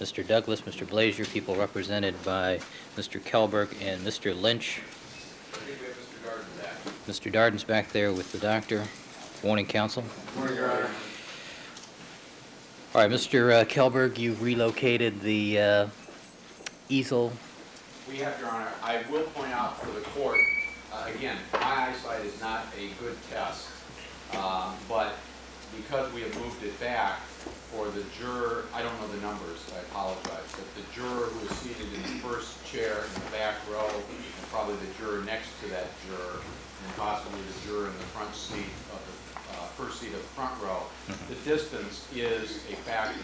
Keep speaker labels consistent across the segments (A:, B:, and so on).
A: Mr. Douglas, Mr. Blazier, people represented by Mr. Kelberg and Mr. Lynch.
B: I think we have Mr. Darden back.
A: Mr. Darden's back there with the doctor. Morning, counsel.
B: Morning, Your Honor.
A: All right, Mr. Kelberg, you've relocated the easel.
B: We have, Your Honor. I will point out for the court, again, my eyesight is not a good test, but because we have moved it back for the juror, I don't know the numbers, I apologize, but the juror who is seated in the first chair in the back row, and probably the juror next to that juror, and possibly the juror in the front seat of the first seat of the front row, the distance is a factor.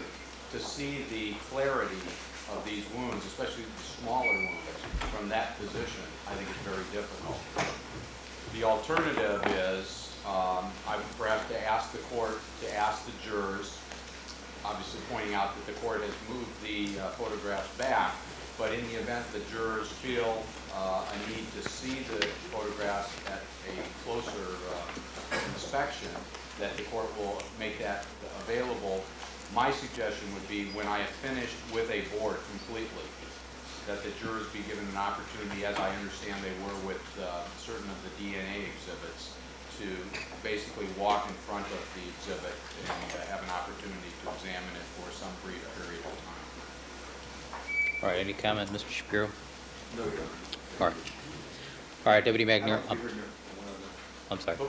B: To see the clarity of these wounds, especially the smaller wounds, from that position, I think it's very difficult. The alternative is, I would perhaps to ask the court to ask the jurors, obviously pointing out that the court has moved the photographs back, but in the event the jurors feel a need to see the photographs at a closer inspection, that the court will make that available. My suggestion would be when I have finished with a board completely, that the jurors be given an opportunity, as I understand they were with certain of the DNA exhibits, to basically walk in front of the exhibit and have an opportunity to examine it for some brief period of time.
A: All right, any comment, Mr. Shapiro?
B: No, Your
A: All
B: Honor.
A: right. All right, Deputy McNair. I'm sorry.
B: But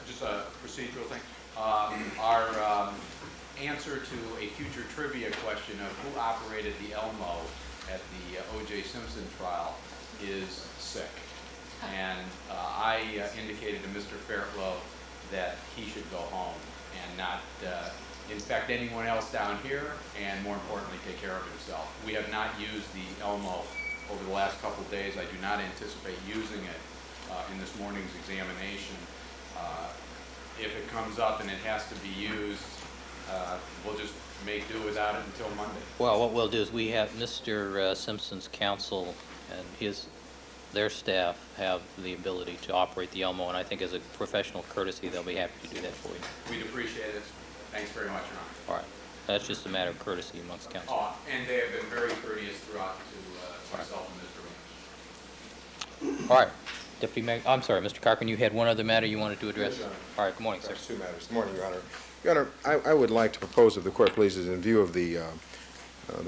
B: just a procedural thing, our answer to a future trivia question of who operated the Elmo at the O.J. Simpson trial is sick. And I indicated to Mr. Fairtlow that he should go home and not infect anyone else down here, and more importantly, take care of himself. We have not used the Elmo over the last couple of days. I do not anticipate using it in this morning's examination. If it comes up and it has to be used, we'll just make do without it until Monday.
A: Well, what we'll do is we have Mr. Simpson's counsel and their staff have the ability to operate the Elmo, and I think as a professional courtesy, they'll be happy to do that for you.
B: We'd appreciate it. Thanks very much, Your Honor.
A: All right. That's just a matter of courtesy amongst counsel.
B: Oh, and they have been very courteous throughout to myself and Mr. Lynch.
A: All right. Deputy I'm sorry, Mr. Cochran, you had one other matter you wanted to address?
C: Yes, Your Honor.
A: All right, good morning, sir.
C: Two matters. Good morning, Your Honor. Your Honor, I would like to propose, if the court pleases, in view of the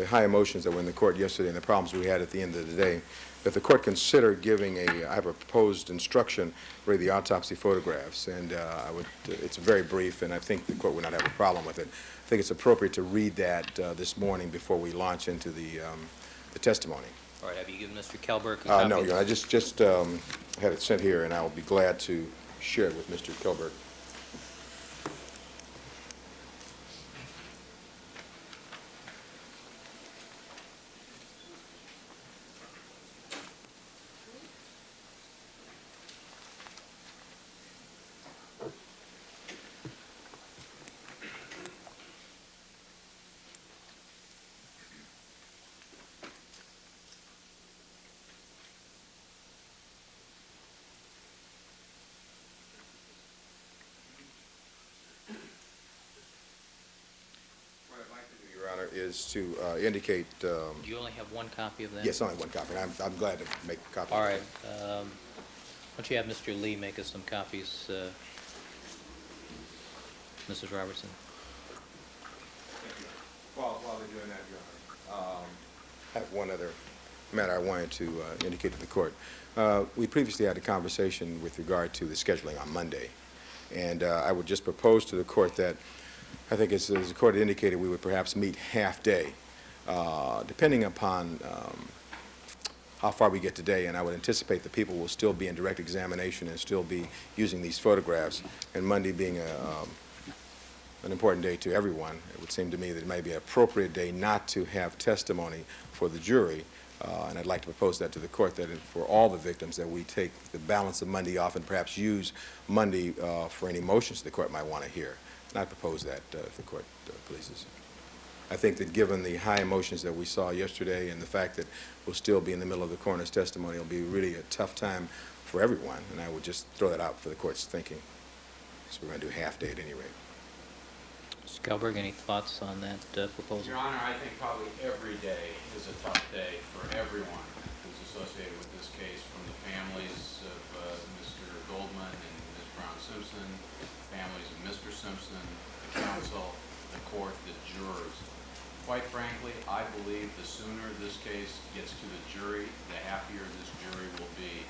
C: high emotions that were in the court yesterday and the problems we had at the end of the day, that the court consider giving I have a proposed instruction for the autopsy photographs, and it's very brief, and I think the court would not have a problem with it. I think it's appropriate to read that this morning before we launch into the testimony.
A: All right, have you given Mr. Kelberg a copy?
C: No, Your Honor, I just had it sent here, and I will be glad to share it with Mr. Kelberg. Is to indicate.
A: Do you only have one copy of that?
C: Yes, only one copy. I'm glad to make a copy.
A: All right. Why don't you have Mr. Lee make us some copies, Mrs. Robertson?
C: Thank you. While they're doing that, Your Honor, I have one other matter I wanted to indicate to the court. We previously had a conversation with regard to the scheduling on Monday, and I would just propose to the court that I think, as the court indicated, we would perhaps meet half-day, depending upon how far we get today, and I would anticipate that people will still be in direct examination and still be using these photographs, and Monday being an important day to everyone, it would seem to me that it may be an appropriate day not to have testimony for the jury, and I'd like to propose that to the court, that for all the victims that we take the balance of Monday off and perhaps use Monday for any motions the court might want to hear. And I propose that if the court pleases. I think that given the high emotions that we saw yesterday and the fact that we'll still be in the middle of the coroner's testimony, it'll be really a tough time for everyone, and I would just throw that out for the court's thinking. So we're going to do half-day at any rate.
A: Mr. Kelberg, any thoughts on that proposal?
B: Your Honor, I think probably every a tough day for everyone who's associated with this case, from the families of Mr. Goldman and Ms. Brown-Simpson, families of Mr. Simpson, the counsel, the court, the jurors. Quite frankly, I believe the sooner this case gets to the jury, the happier this jury will be.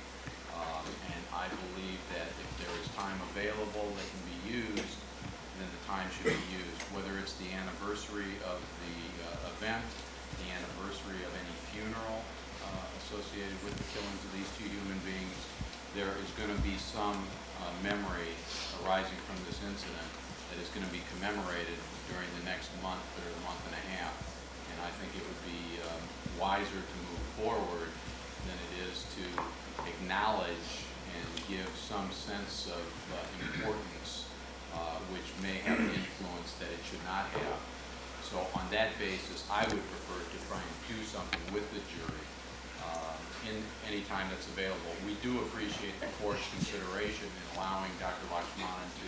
B: And I believe that if there is time available that can be used, then the time should be used. Whether it's the anniversary of the event, the anniversary of any funeral associated with the killings of these two human beings, there is going to be some memory arising from this incident that is going to be commemorated during the next month or month and a half. And I think it would be wiser to move forward than it is to acknowledge and give some sense of importance which may have an influence that it should not have. So on that basis, I would prefer to try and do something with the jury in any time that's available. We do appreciate the court's consideration in allowing Dr. Lakshmanan to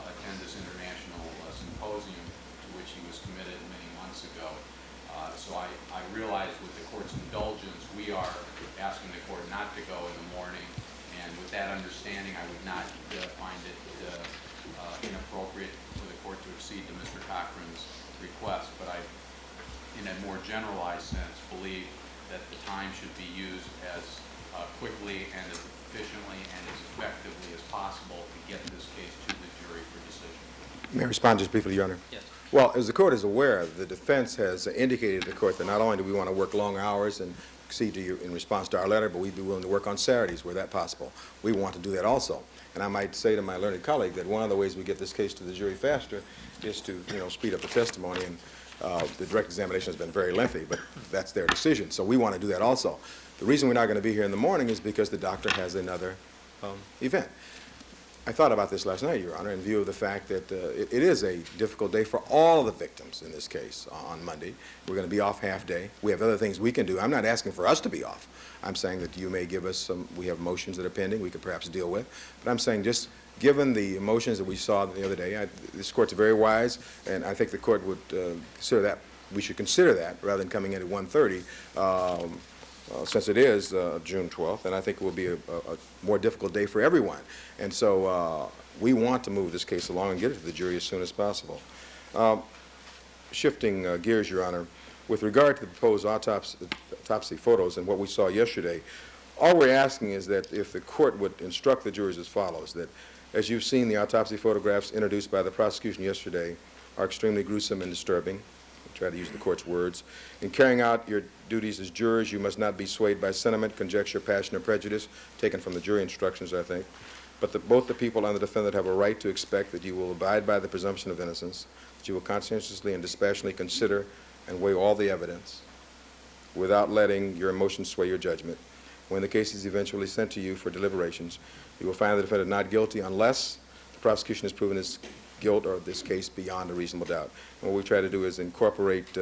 B: attend this international symposium to which he was committed many months ago. So I realize with the court's indulgence, we are asking the court not to go in the morning, and with that understanding, I would not find it inappropriate for the court to accede to Mr. Cochran's request, but I, in a more generalized sense, believe that the time should be used as quickly and as efficiently and as effectively as possible to get this case to the jury for decision.
C: May I respond just briefly, Your Honor?
A: Yes.
C: Well, as the court is aware, the defense has indicated to the court that not only do we want to work long hours and accede to you in response to our letter, but we'd be willing to work on Saturdays where that's possible. We want to do that also. And I might say to my learned colleague that one of the ways we get this case to the jury faster is to, speed up the testimony. And the direct examination has been very lengthy, but that's their decision. So we want to do that also. The reason we're not going to be here in the morning is because the doctor has another event. I thought about this last night, Your Honor, in view of the fact that it is a difficult day for all the victims in this case on Monday. We're going to be off half day. We have other things we can do. I'm not asking for us to be off. I'm saying that you may give us some, we have motions that are pending we could perhaps deal with. But I'm saying just given the emotions that we saw the other day, this court's very wise, and I think the court would consider that, we should consider that rather than coming in at 1:30. Since it is June 12th, and I think it will be a more difficult day for everyone. And so we want to move this case along and get it to the jury as soon as possible. Shifting gears, Your Honor, with regard to the proposed autopsy photos and what we saw yesterday, all we're asking is that if the court would instruct the jurors as follows, that as you've seen, the autopsy photographs introduced by the prosecution yesterday are extremely gruesome and disturbing. Try to use the court's words. In carrying out your duties as jurors, you must not be swayed by sentiment, conjecture, passion, or prejudice, taken from the jury instructions, I think. But both the people and the defendant have a right to expect that you will abide by the presumption of innocence, that you will conscientiously and dispassionately consider and weigh all the evidence without letting your emotions sway your judgment. When the case is eventually sent to you for deliberations, you will find the defendant not guilty unless the prosecution has proven his guilt or this case beyond a reasonable doubt. And what we try to do is incorporate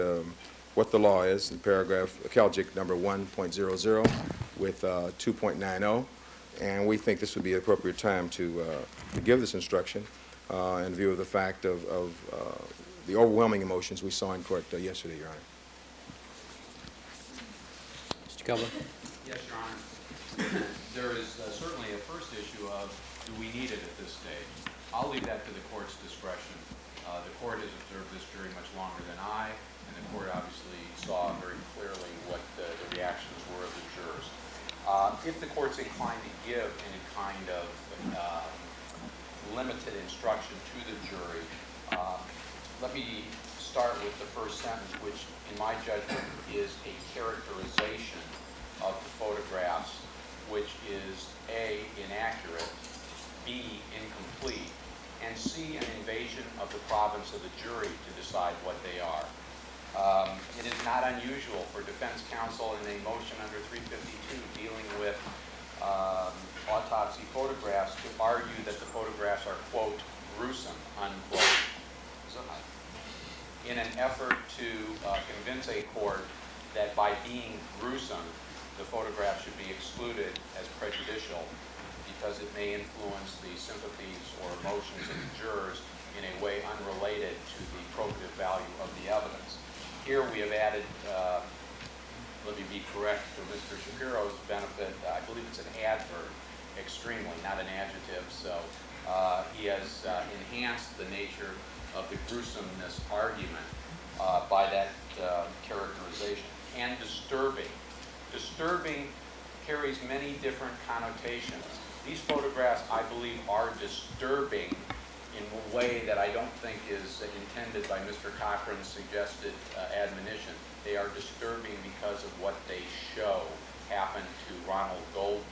C: what the law is in paragraph Calgic number 1.00 with 2.90, and we think this would be an appropriate time to give this instruction in view of the fact of the overwhelming emotions we saw in court yesterday, Your Honor.
A: Mr. Kelberg?
B: Yes, Your Honor. There is certainly a first issue of do we need it at this stage? I'll leave that to the court's discretion. The court has observed this jury much longer than I, and the court obviously saw very clearly what the reactions were of the jurors. If the court's inclined to give any kind of limited instruction to the jury, let me start with the first sentence, which in my judgment is a characterization of the photographs, which is A, inaccurate, B, incomplete, and C, an invasion of the province of the jury to decide what they are. It is not unusual for defense counsel in a motion under 352 dealing with autopsy photographs to argue that the photographs are, quote, gruesome, unquote, in an effort to convince a court that by being gruesome, the photograph should be excluded as prejudicial because it may influence the sympathies or emotions of the jurors in a way unrelated to the probative value of the evidence. Here we have added be correct for Mr. Shapiro's benefit, I believe it's an adverb, extremely, not an adjective. So he has enhanced the nature of the gruesomeness argument by that characterization. And disturbing. Disturbing carries many different connotations. These photographs, I believe, are disturbing in a way that I don't think is intended by Mr. Cochran's suggested admonition. They are disturbing because of what they show happened to Ronald Goldman,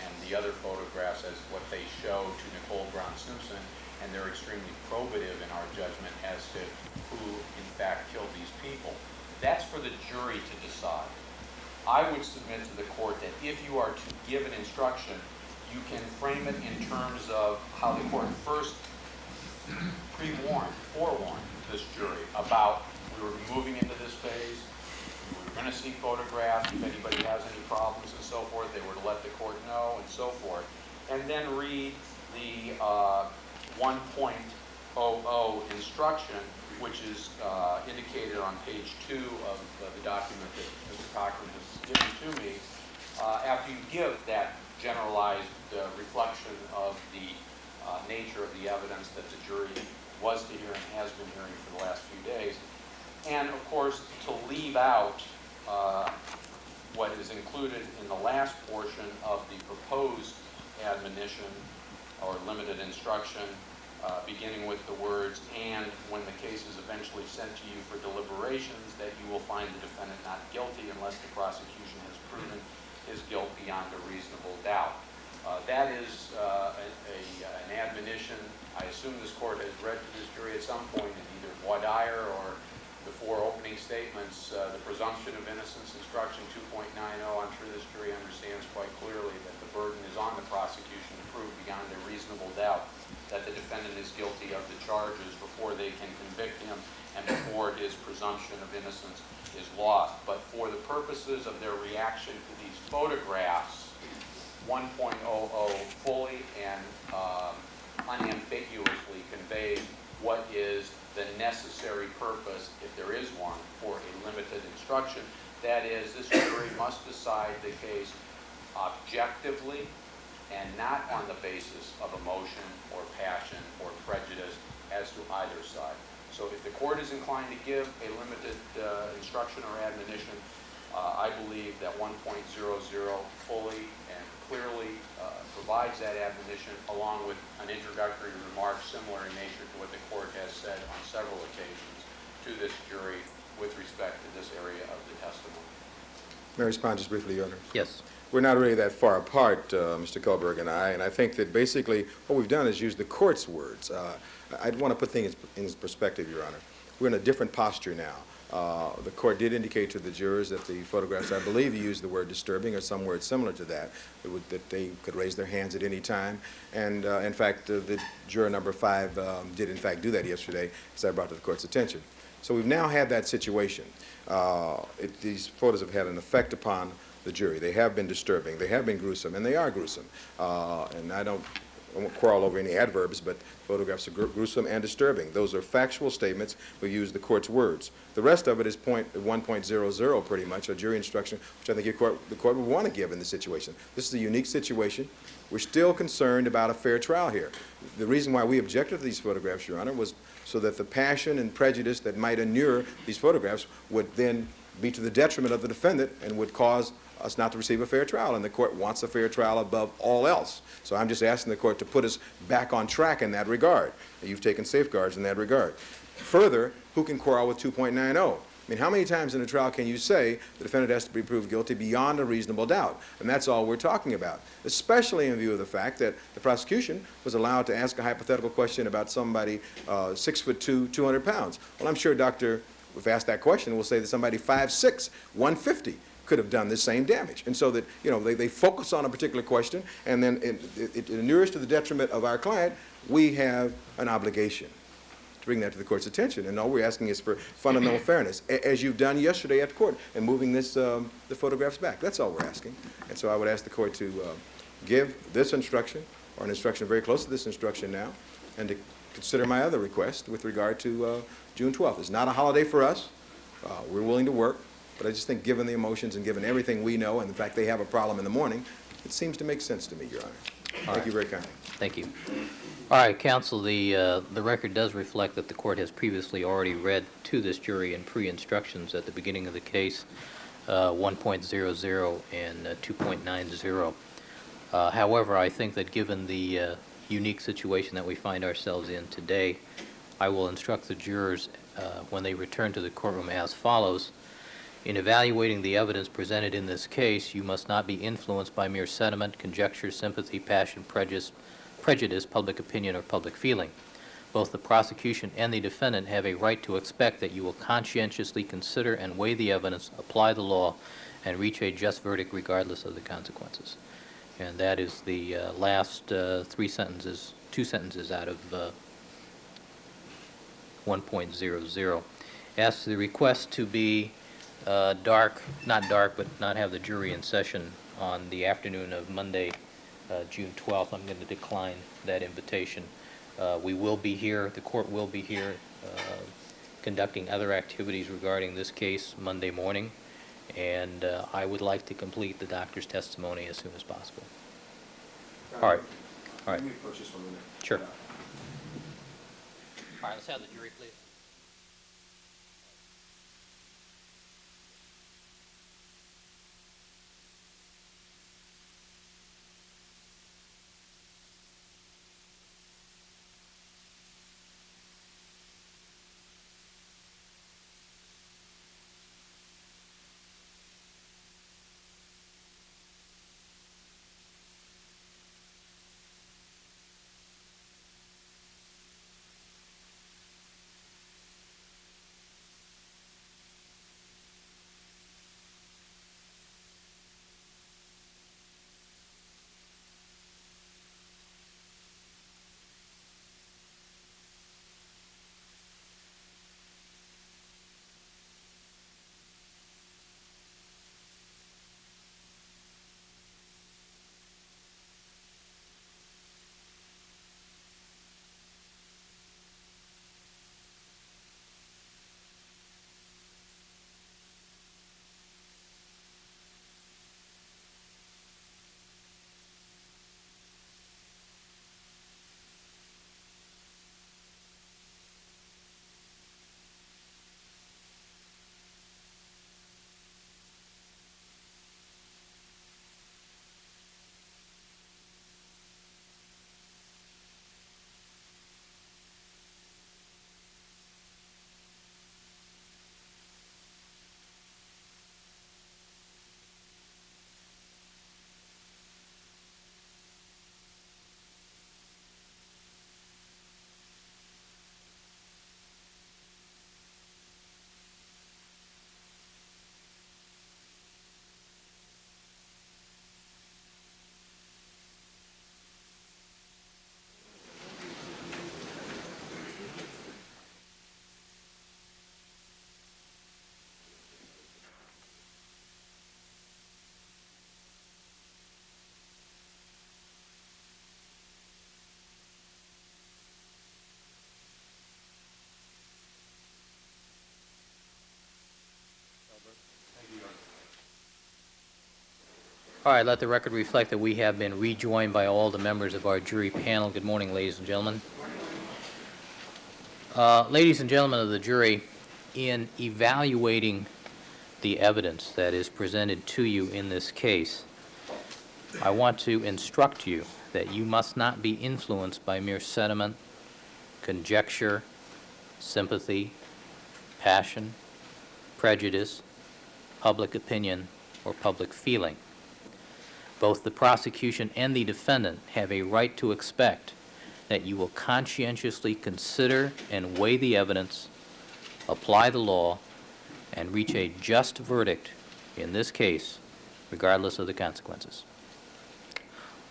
B: and the other photographs as what they show to Nicole Brown Simpson, and they're extremely probative in our judgment as to who in fact killed these people. That's for the jury to decide. I would submit to the court that if you are to give an instruction, you can frame it in terms of how the court first forewarned this jury about we were moving into this phase, we were going to see photographs, if anybody has any problems and so forth, they were to let the court know and so forth, and then read the 1.00 instruction, which is indicated on page 2 of the document that Mr. Cochran has given to me. After you give that generalized reflection of the nature of the evidence that the jury was to hear and has been hearing for the last few days, and of course to leave out what is included in the last portion of the proposed admonition or limited instruction, beginning with the words, and when the case is eventually sent to you for deliberations, that you will find the defendant not guilty unless the prosecution has proven his guilt beyond a reasonable doubt. That is an admonition. I assume this court has read to this jury at some point in either voir dire or the 4 opening statements, the presumption of innocence instruction 2.90. I'm sure this jury understands quite clearly that the burden is on the prosecution to prove beyond a reasonable doubt that the defendant is guilty of the charges before they can convict him and before his presumption of innocence is lost. But for the purposes of their reaction to these photographs, 1.00 fully and unambiguously conveys what is the necessary purpose, if there is one, for a limited instruction. That is, this jury must decide the case objectively and not on the basis of emotion or passion or prejudice as to either side. So if the court is inclined to give a limited instruction or admonition, I believe that 1.00 fully and clearly provides that admonition, along with an introductory remark similar in nature to what the court has said on several occasions to this jury with respect to this area of the testimony.
C: May I respond just briefly, Your Honor?
A: Yes.
C: We're not really that far apart, Mr. Kelberg and I think that basically what we've done is use the court's words. I'd want to put things in perspective, Your Honor. We're in a different posture now. The court did indicate to the jurors that the photographs, I believe, used the word disturbing or some word similar to that, that they could raise their hands at any time. And in fact, the juror number 5 did in fact do that yesterday, as I brought to the court's attention. So we've now had that situation. These photos have had an effect upon the jury. They have been disturbing, they have been gruesome, and they are gruesome. And I won't quarrel over any adverbs, but photographs are gruesome and disturbing. Those are factual statements. We use the court's words. The rest of it is 1.00 pretty much, a jury instruction, which I think the court would want to give in this situation. This is a unique situation. We're still concerned about a fair trial here. The reason why we objected to these photographs, Your Honor, was so that the passion and prejudice that might inure these photographs would then be to the detriment of the defendant and would cause us not to receive a fair trial, and the court wants a fair trial above all else. So I'm just asking the court to put us back on track in that regard. You've taken safeguards in that regard. Further, who can quarrel with 2.90? I mean, how many times in a trial can you say the defendant has to be proved guilty beyond a reasonable doubt? And that's all we're talking about, especially in view of the fact that the prosecution was allowed to ask a hypothetical question about somebody 6'2", 200 pounds. Well, I'm sure Dr. If asked that question, will say that somebody 5'6", 150 could have done the same damage. And so that, you know, they focus on a particular question, and then it inures to the detriment of our client. We have an obligation to bring that to the court's attention. And all we're asking is for fundamental fairness, as you've done yesterday at court in moving this, the photographs back. That's all we're asking. And so I would ask the court to give this instruction, or an instruction very close to this instruction now, and to consider my other request with regard to June 12th. It's not a holiday for us. We're willing to work. But I just think given the emotions and given everything we know and the fact they have a problem in the morning, it seems to make sense to me, Your Honor. Thank you very kindly.
A: Thank you. All right, counsel, the record does reflect that the court has previously already read to this jury in pre-instructions at the beginning of the case 1.00 and 2.90. However, I think that given the unique situation that we find ourselves in today, I will instruct the jurors when they return to the courtroom as follows. In evaluating the evidence presented in this case, you must not be influenced by mere sentiment, conjecture, sympathy, passion, prejudice, public opinion, or public feeling. Both the prosecution and the defendant have a right to expect that you will conscientiously consider and weigh the evidence, apply the law, and reach a just verdict regardless of the consequences. And that is the last two sentences out of 1.00. As to the request to be not dark, but not have the jury in session on the afternoon of Monday, June 12th, I'm going to decline that invitation. We will be here, the court will be here conducting other activities regarding this case Monday morning, and I would like to complete the doctor's testimony as soon as possible. All right. All right.
D: Let me approach this one a minute.
A: Sure. All right, let's have the jury, please. All right, let the record reflect that we have been rejoined by all the members of our jury panel. Good morning, ladies and gentlemen. Ladies and gentlemen of the jury, in evaluating the evidence that is presented to you in this case, I want to instruct you that you must not be influenced by mere sentiment, conjecture, sympathy, passion, prejudice, public opinion, or public feeling. Both the prosecution and the defendant have a right to expect that you will conscientiously consider and weigh the evidence, apply the law, and reach a just verdict in this case, regardless of the consequences.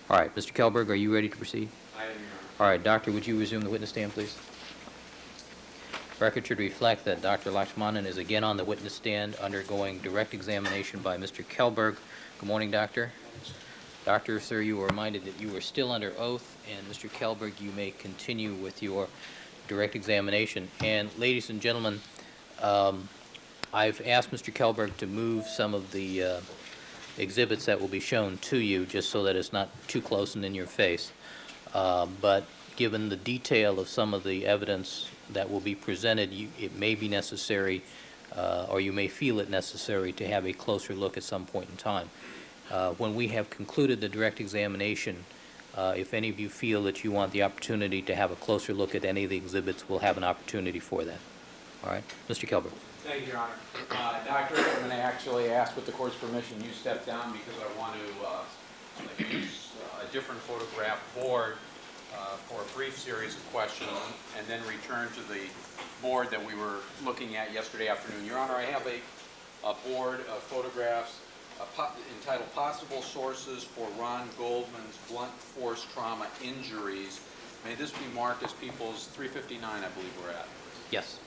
A: All right, Mr. Kelberg, are you ready to proceed?
B: I am, Your Honor.
A: All right, doctor, would you resume the witness stand, please? Record should reflect that Dr. Lakshmanan is again on the witness stand undergoing direct examination by Mr. Kelberg. Good morning, doctor. Doctor, sir, you were reminded that you are still under oath, and Mr. Kelberg, you may continue with your direct examination. And ladies and gentlemen, I've asked Mr. Kelberg to move some of the exhibits that will be shown to you, just so that it's not too close and in your face. But given the detail of some of the evidence that will be presented, it may be necessary, or you may feel it necessary, to have a closer look at some point in time. When we have concluded the direct examination, if any of you feel that you want the opportunity to have a closer look at any of the exhibits, we'll have an opportunity for that. All right? Mr. Kelberg.
B: Thank you, Your Honor. Doctor, I'm going to actually ask, with the court's permission, you step down because I want to use a different photograph board for a brief series of questions and then return to the board that we were looking at yesterday afternoon. Your Honor, I have a board of photographs entitled Possible Sources for Ron Goldman's Blunt Force Trauma Injuries. May this be marked as People's 359, I believe we're at.
A: Yes.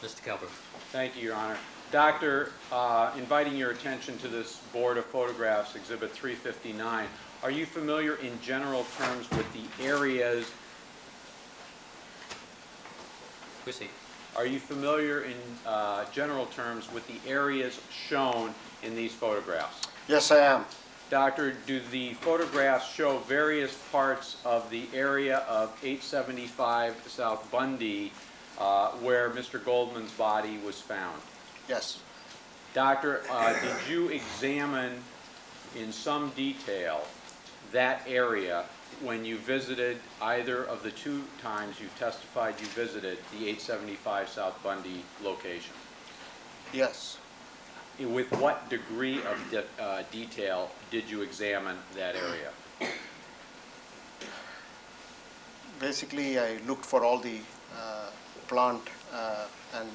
A: Mr. Kelberg.
B: Thank you, Your Honor. Doctor, inviting your attention to this board of photographs, Exhibit 359. Are you familiar in general terms with the areas?
A: Proceed.
B: Are you familiar in general terms with the areas shown in these photographs?
D: Yes, I am.
B: Doctor, do the photographs show various parts of the area of 875 South Bundy where Mr. Goldman's body was found?
D: Yes.
B: Doctor, did you examine in some detail that area when you visited either of the two times you testified you visited the 875 South Bundy location?
D: Yes.
B: With what degree of detail did you examine that area?
D: Basically, I looked for all the plant and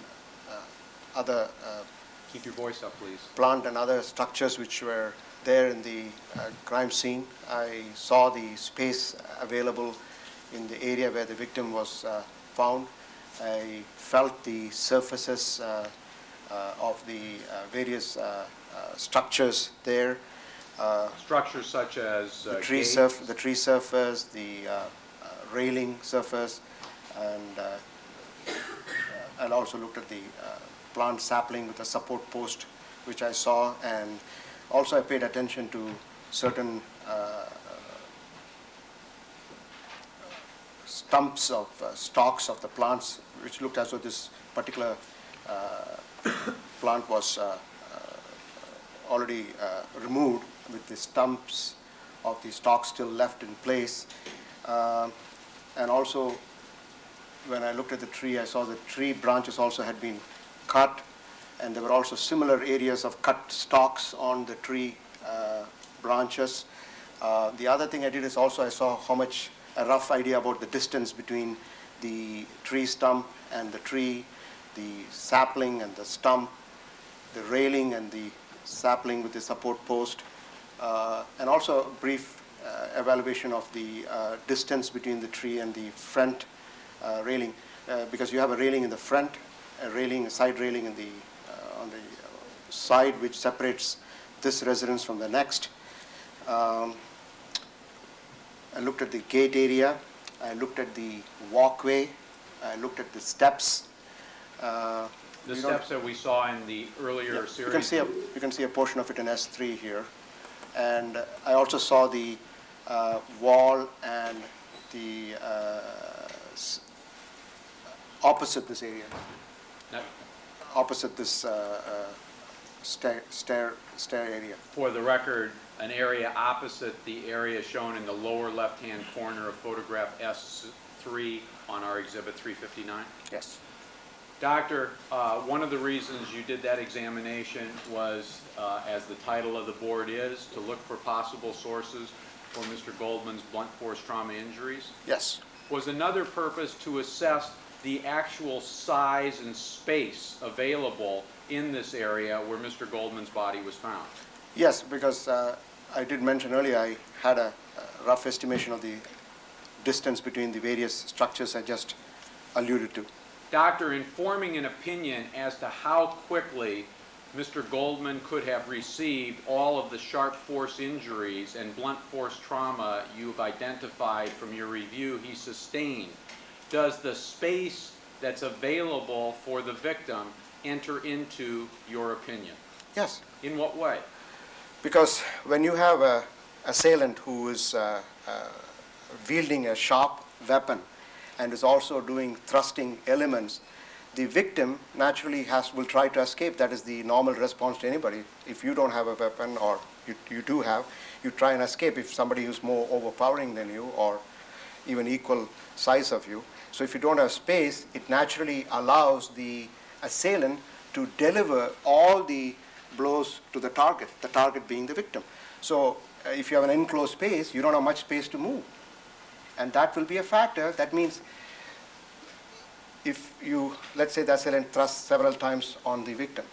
D: other
B: Keep your voice up, please.
D: plant and other structures which were there in the crime scene. I saw the space available in the area where the victim was found. I felt the surfaces of the various structures there.
B: Structures such as
D: The tree surface, the railing surface, and also looked at the plant sapling with a support post, which I saw, and also I paid attention to certain stumps of stalks of the plants, which looked as though this particular plant was already removed, with the stumps of the stalks still left in place. And also, when I looked at the tree, I saw the tree branches also had been cut, and there were also similar areas of cut stalks on the tree branches. The other thing I did is also I saw a rough idea about the distance between the tree stump and the tree, the sapling and the stump, the railing and the sapling with the support post, and also a brief evaluation of the distance between the tree and the front railing, because you have a railing in the front, a side railing in the on the side, which separates this residence from the next. I looked at the gate area. I looked at the walkway. I looked at the steps.
B: The steps that we saw in the earlier series?
D: You can see a portion of it in S3 here. And I also saw the wall and the opposite this area, opposite this stair area.
B: For the record, an area opposite the area shown in the lower left-hand corner of photograph S3 on our exhibit 359?
D: Yes.
B: Doctor, one of the reasons you did that examination was, as the title of the board is, to look for possible sources for Mr. Goldman's blunt force trauma injuries?
D: Yes.
B: Was another purpose to assess the actual size and space available in this area where Mr. Goldman's body was found?
D: Yes, because I did mention earlier, I had a rough estimation of the distance between the various structures I just alluded to.
B: Doctor, in forming an opinion as to how quickly Mr. Goldman could have received all of the sharp force injuries and blunt force trauma you've identified from your review he sustained, does the space that's available for the victim enter into your opinion?
D: Yes,
B: In what way?
D: because when you have a assailant who is wielding a sharp weapon and is also doing thrusting elements, the victim naturally will try to escape. That is the normal response to anybody. If you don't have a weapon, or you do have, you try and escape if somebody who's more overpowering than you or even equal size of you. So if you don't have space, it naturally allows the assailant to deliver all the blows to the target being the victim. So if you have an enclosed space, you don't have much space to move. And that will be a factor. That means if you, let's say the assailant thrusts several times on the victim,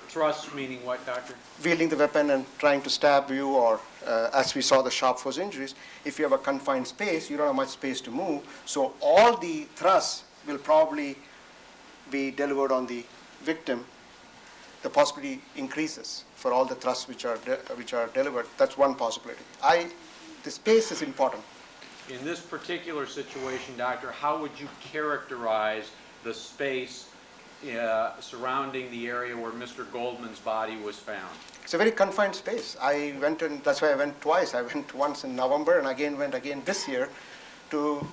B: Thrust meaning what, doctor?
D: wielding the weapon and trying to stab you, or as we saw the sharp force injuries, if you have a confined space, you don't have much space to move. So all the thrusts will probably be delivered on the victim. The possibility increases for all the thrusts which are delivered. That's one possibility. The space is important.
B: In this particular situation, doctor, how would you characterize the space surrounding the area where Mr. Goldman's body was found?
D: It's a very confined space. I went in, that's why I went twice. I went once in November and went again this year to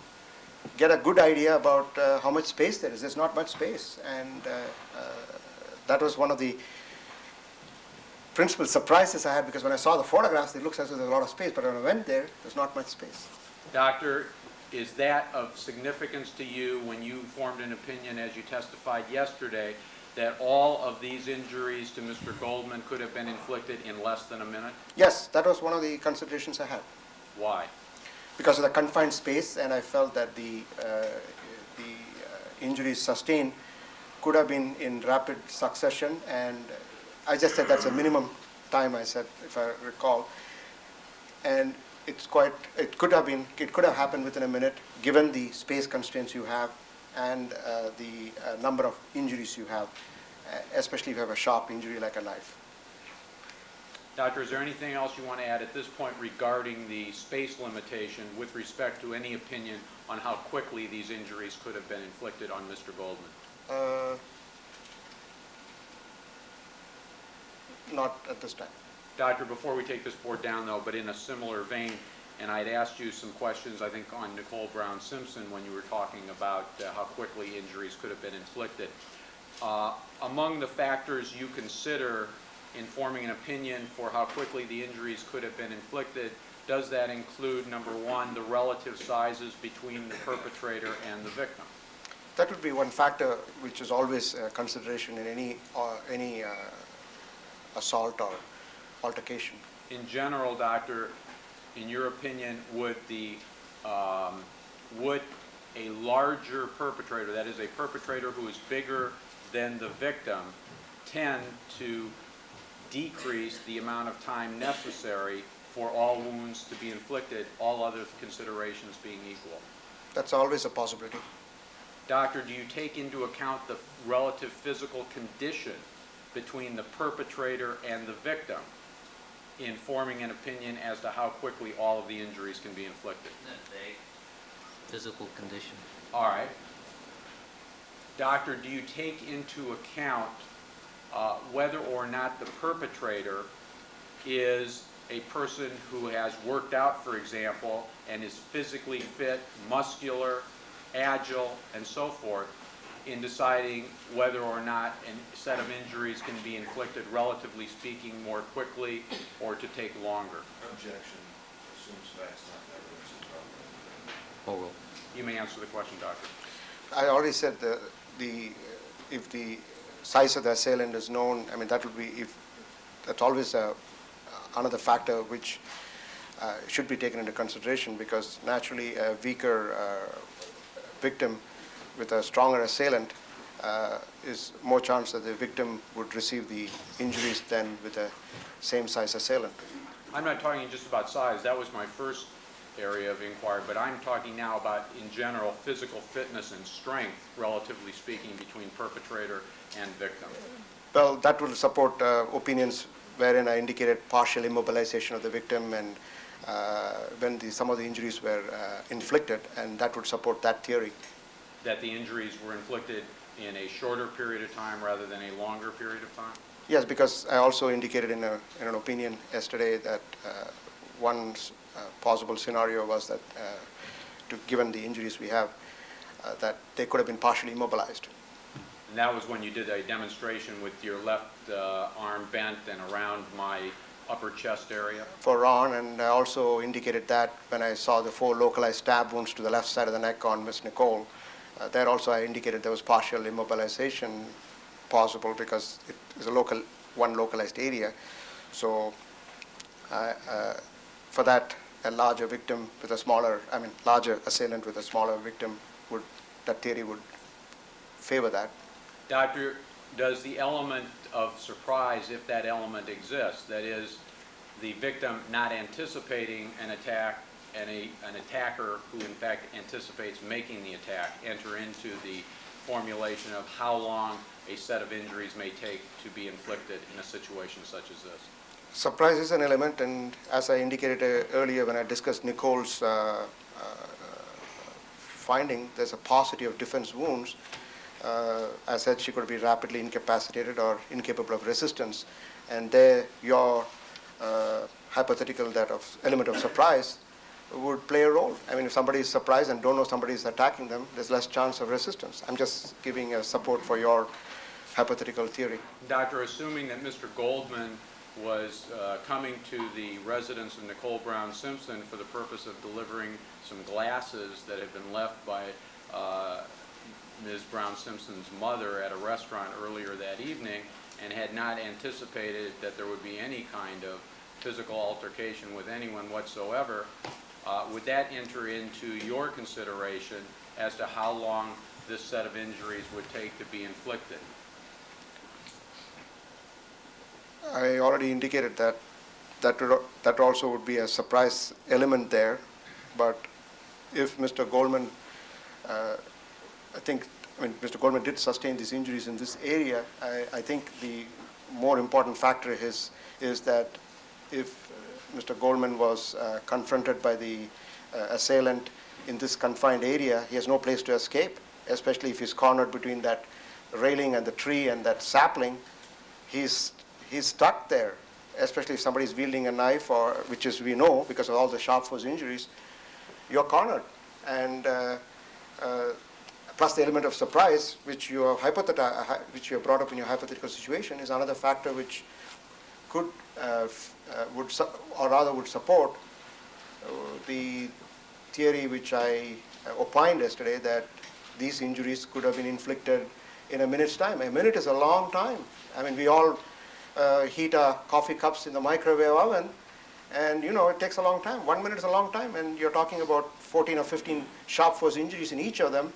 D: get a good idea about how much space there is. There's not much space. And that was one of the principal surprises I had, because when I saw the photographs, it looks as though there's a lot of space, but when I went there, there's not much space.
B: Doctor, is that of significance to you when you formed an opinion, as you testified yesterday, that all of these injuries to Mr. Goldman could have been inflicted in less than a minute?
D: Yes, that was one of the considerations I had.
B: Why?
D: Because of the confined space, and I felt that the injuries sustained could have been in rapid succession, and I just said that's a minimum time, I said, if I recall. And it could have happened within a minute, given the space constraints you have and the number of injuries you have, especially if you have a sharp injury like a knife.
B: Doctor, is there anything else you want to add at this point regarding the space limitation with respect to any opinion on how quickly these injuries could have been inflicted on Mr. Goldman?
D: Not at this time.
B: Doctor, before we take this board down, though, but in a similar vein, and I'd asked you some questions, I think, on Nicole Brown Simpson when you were talking about how quickly injuries could have been inflicted. Among the factors you consider in forming an opinion for how quickly the injuries could have been inflicted, does that include, number one, the relative sizes between the perpetrator and the victim?
D: That would be one factor which is always a consideration in any assault or altercation.
B: In general, doctor, in your opinion, would a larger perpetrator, that is a perpetrator who is bigger than the victim, tend to decrease the amount of time necessary for all wounds to be inflicted, all other considerations being equal?
D: That's always a possibility.
B: Doctor, do you take into account the relative physical condition between the perpetrator and the victim in forming an opinion as to how quickly all of the injuries can be inflicted?
A: Vague physical condition.
B: All right. Doctor, do you take into account whether or not the perpetrator is a person who has worked out, for example, and is physically fit, muscular, agile, and so forth, in deciding whether or not a set of injuries can be inflicted, relatively speaking, more quickly or to take longer?
E: Objection. Assumes facts not evidence is relevant.
A: Oral.
B: You may answer the question, doctor.
D: I already said if the size of the assailant is known, I mean, that would be, that's always another factor which should be taken into consideration, because naturally a weaker victim with a stronger assailant, is more chance that the victim would receive the injuries than with a same size assailant.
B: I'm not talking just about size. That was my first area of inquiry, but I'm talking now about, in general, physical fitness and strength, relatively speaking, between perpetrator and victim.
D: Well, that will support opinions wherein I indicated partial immobilization of the victim and when some of the injuries were inflicted, and that would support that theory.
B: That the injuries were inflicted in a shorter period of time rather than a longer period of time?
D: Yes, because I also indicated in an opinion yesterday that one possible scenario was that, given the injuries we have, that they could have been partially immobilized.
B: And that was when you did a demonstration with your left arm bent and around my upper chest area?
D: For Ron, and I also indicated that when I saw the 4 localized stab wounds to the left side of the neck on Miss Nicole. There also I indicated there was partial immobilization possible because it is one localized area. So for that, a larger victim with a larger assailant with a smaller victim, that theory would favor that.
B: Doctor, does the element of surprise, if that element exists, that is, the victim not anticipating an attack and an attacker who in fact anticipates making the attack, enter into the formulation of how long a set of injuries may take to be inflicted in a situation such as this?
D: Surprise is an element, and as I indicated earlier when I discussed Nicole's finding, there's a paucity of defense wounds. I said she could be rapidly incapacitated or incapable of resistance, and there your hypothetical that of element of surprise would play a role. I mean, if somebody is surprised and don't know somebody is attacking them, there's less chance of resistance. I'm just giving a support for your hypothetical theory.
B: Doctor, assuming that Mr. Goldman was coming to the residence of Nicole Brown Simpson for the purpose of delivering some glasses that had been left by Ms. Brown Simpson's mother at a restaurant earlier that evening, and had not anticipated that there would be any kind of physical altercation with anyone whatsoever, would that enter into your consideration as to how long this set of injuries would take to be inflicted?
D: I already indicated that also would be a surprise element there, but if Mr. Goldman, Mr. Goldman did sustain these injuries in this area. I think the more important factor is that if Mr. Goldman was confronted by the assailant in this confined area, he has no place to escape, especially if he's cornered between that railing and the tree and that sapling. He's stuck there, especially if somebody's wielding a knife, or which is we know because of all the sharp force injuries, you're cornered. And plus the element of surprise, which you have brought up in your hypothetical situation, is another factor which could would support the theory which I opined yesterday, that these injuries could have been inflicted in a minute's time. A minute is a long time. I mean, we all heat our coffee cups in the microwave oven, and it takes a long time. 1 minute is a long time, and you're talking about 14 or 15 sharp force injuries in each of them.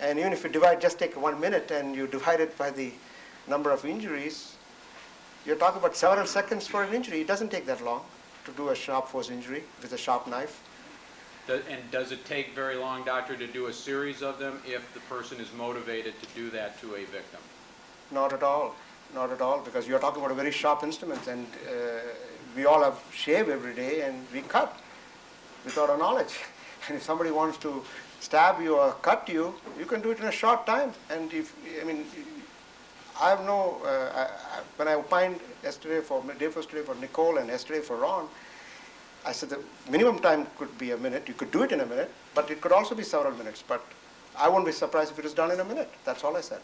D: And even if you take 1 minute and you divide it by the number of injuries, you're talking about several seconds for an injury. It doesn't take that long to do a sharp force injury with a sharp knife.
B: And does it take very long, doctor, to do a series of them if the person is motivated to do that to a victim?
D: Not at all. Not at all, because you're talking about a very sharp instrument, and we all have shave every day and we cut without our knowledge. And if somebody wants to stab you or cut you, you can do it in a short time. And I have no, when I opined yesterday day first today for Nicole and yesterday for Ron, I said the minimum time could be a minute. You could do it in a minute, but it could also be several minutes. But I won't be surprised if it is done in a minute. That's all I said.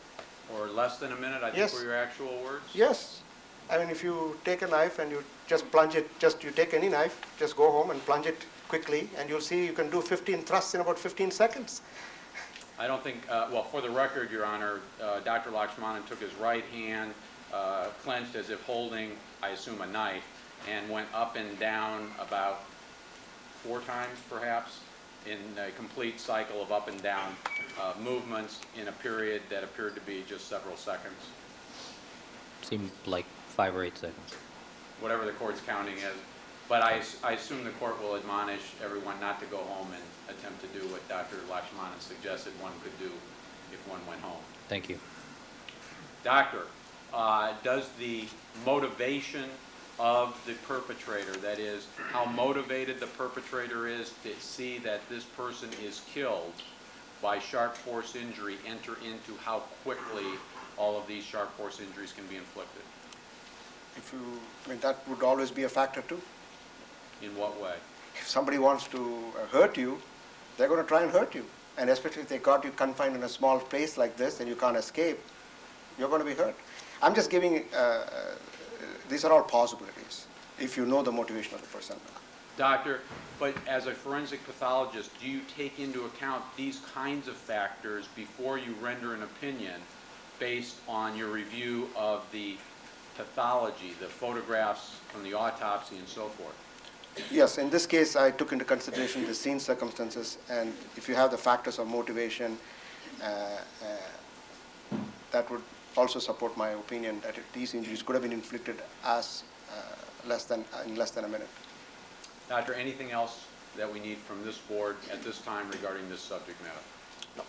B: Or less than a minute, I think
D: Yes.
B: were your actual words?
D: Yes. I mean, if you take a knife and you just plunge it, you take any knife, just go home and plunge it quickly, and you'll see you can do 15 thrusts in about 15 seconds.
B: I don't think, well, for the record, Your Honor, Dr. Lakshmanan took his right hand, clenched as if holding, I assume, a knife, and went up and down about 4 times, perhaps, in a complete cycle of up and down movements in a period that appeared to be just several seconds,
A: Seemed like 5 or 8 seconds.
B: whatever the court's counting is. But I assume the court will admonish everyone not to go home and attempt to do what Dr. Lakshmanan suggested one could do if one went home.
A: Thank you.
B: Doctor, does the motivation of the perpetrator, that is, how motivated the perpetrator is to see that this person is killed by sharp force injury, enter into how quickly all of these sharp force injuries can be inflicted?
D: I mean, that would always be a factor too.
B: In what way?
D: If somebody wants to hurt you, they're going to try and hurt you. And especially if they got you confined in a small place like this and you can't escape, you're going to be hurt. I'm just giving, these are all possibilities, if you know the motivation of the person.
B: Doctor, but as a forensic pathologist, do you take into account these kinds of factors before you render an opinion based on your review of the pathology, the photographs from the autopsy and so forth?
D: Yes, in this case, I took into consideration the scene circumstances, and if you have the factors of motivation, that would also support my opinion that these injuries could have been inflicted as in less than a minute.
B: Doctor, anything else that we need from this board at this time regarding this subject matter?
D: No.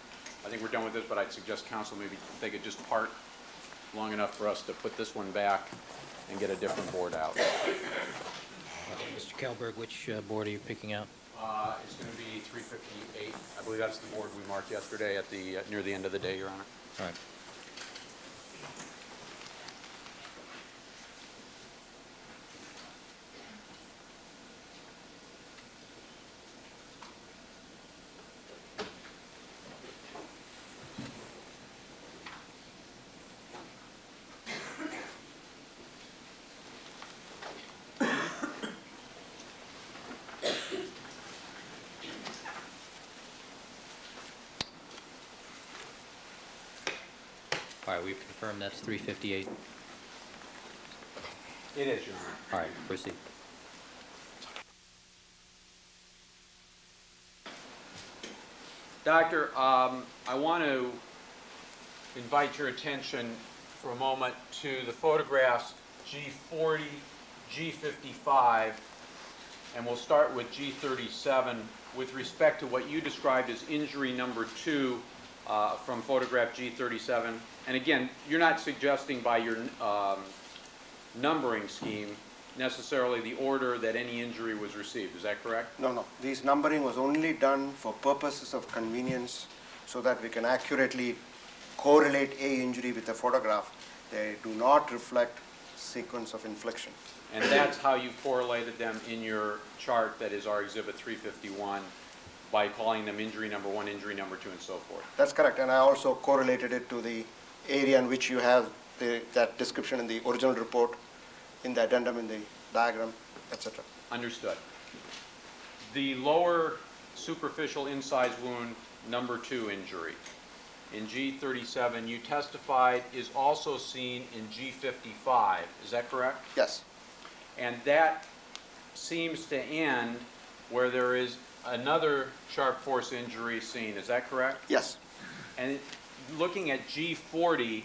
B: I think we're done with this, but I'd suggest counsel maybe they could just part long enough for us to put this one back and get a different board out.
A: Mr. Kelberg, which board are you picking out?
B: It's going to be 358. I believe that's the board we marked yesterday at the near the end of the day, Your Honor.
A: All right. All right, we've confirmed that's 358.
B: It is, Your Honor.
A: All right, proceed.
B: Doctor, I want to invite your attention for a moment to the photographs G40, G55, and we'll start with G37 with respect to what you described as injury number 2 from photograph G37. And again, you're not suggesting by your numbering scheme necessarily the order that any injury was received. Is that correct?
D: No, no. This numbering was only done for purposes of convenience so that we can accurately correlate a injury with a photograph. They do not reflect sequence of infliction.
B: And that's how you correlated them in your chart that is our Exhibit 351 by calling them injury number 1, injury number 2, and so forth.
D: That's correct. And I also correlated it to the area in which you have that description in the original report, in the addendum, in the diagram, etc.
B: Understood. The lower superficial incise wound number 2 injury in G37 you testified is also seen in G55. Is that correct?
D: Yes.
B: And that seems to end where there is another sharp force injury seen. Is that correct?
D: Yes.
B: And looking at G40,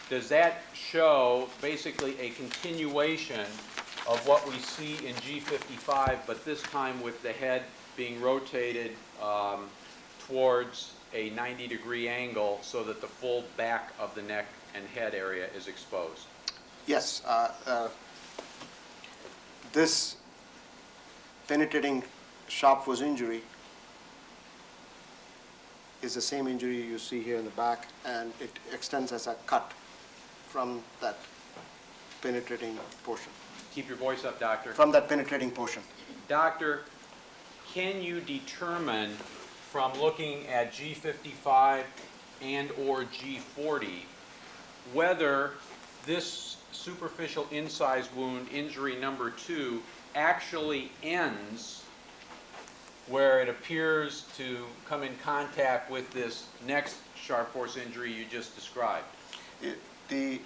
B: does that show basically a continuation of what we see in G55, but this time with the head being rotated towards a 90-degree angle so that the full back of the neck and head area is exposed?
D: Yes. This penetrating sharp force injury is the same injury you see here in the back, and it extends as a cut from that penetrating portion.
B: Keep your voice up, doctor.
D: From that penetrating portion.
B: Doctor, can you determine from looking at G55 and or G40 whether this superficial incise wound, injury number 2, actually ends where it appears to come in contact with this next sharp force injury you just described?
D: The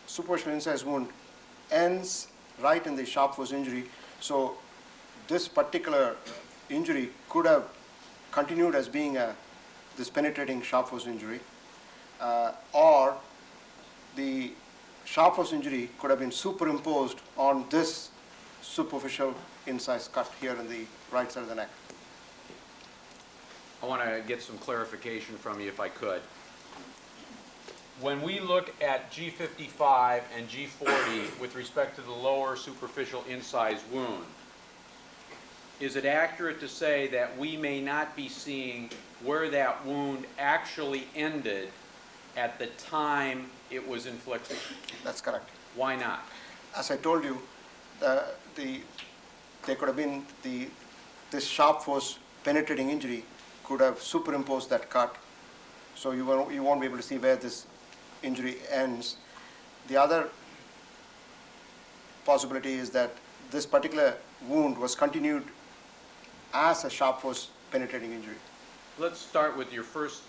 D: superficial incise wound ends right in the sharp force injury, so this particular injury could have continued as being this penetrating sharp force injury, or the sharp force injury could have been superimposed on this superficial incised cut here in the right side of the neck.
B: I want to get some clarification from you if I could. When we look at G55 and G40 with respect to the lower superficial incised wound, is it accurate to say that we may not be seeing where that wound actually ended at the time it was inflicted?
D: That's correct.
B: Why not?
D: As I told you, there could have been this sharp force penetrating injury could have superimposed that cut, so you won't be able to see where this injury ends. The other possibility is that this particular wound was continued as a sharp force penetrating injury.
B: Let's start with your first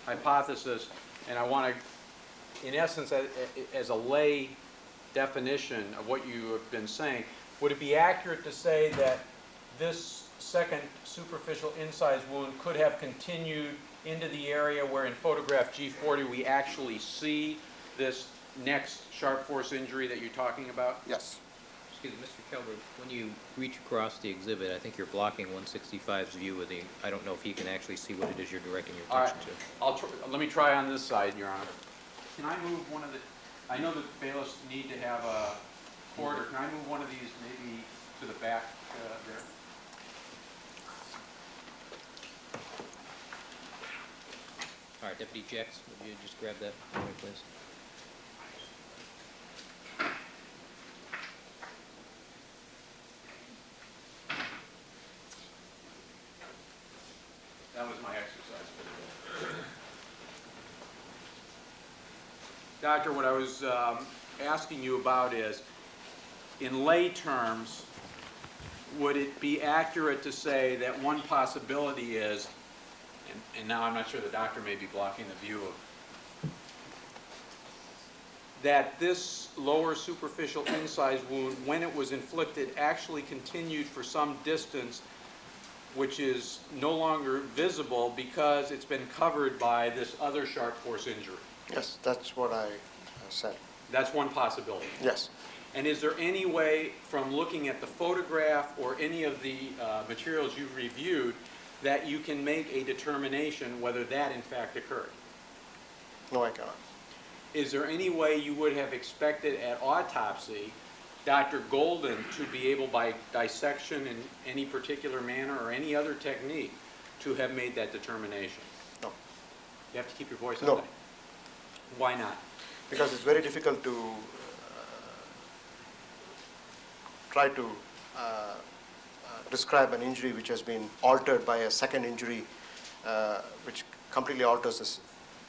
B: hypothesis, and I want to, in essence, as a lay definition of what you have been saying, would it be accurate to say that this second superficial incised wound could have continued into the area where in photograph G40 we actually see this next sharp force injury that you're talking about?
D: Yes.
A: Excuse me, Mr. Kelberg, when you reach across the exhibit, I think you're blocking 165's view of the, I don't know if he can actually see what it is you're directing your
B: All right,
A: attention to.
B: let me try on this side, Your Honor. Can I move one of the, I know that bailiffs need to have a cord, or can I move one of these maybe to the back there?
A: All right, Deputy Jex, would you just grab that for me, please?
B: That was my exercise for the day. Doctor, what I was asking you about is, in lay terms, would it be accurate to say that one possibility is, and now I'm not sure the doctor may be blocking the view of, that this lower superficial incised wound, when it was inflicted, actually continued for some distance, which is no longer visible because it's been covered by this other sharp force injury?
D: Yes, that's what I said.
B: That's one possibility.
D: Yes.
B: And is there any way, from looking at the photograph or any of the materials you've reviewed, that you can make a determination whether that in fact occurred?
D: No, I cannot.
B: Is there any way you would have expected at autopsy Dr. Golden to be able, by dissection in any particular manner or any other technique, to have made that determination?
D: No.
B: You have to keep your voice
D: No.
B: up. Why not?
D: Because it's very difficult to try to describe an injury which has been altered by a second injury which completely alters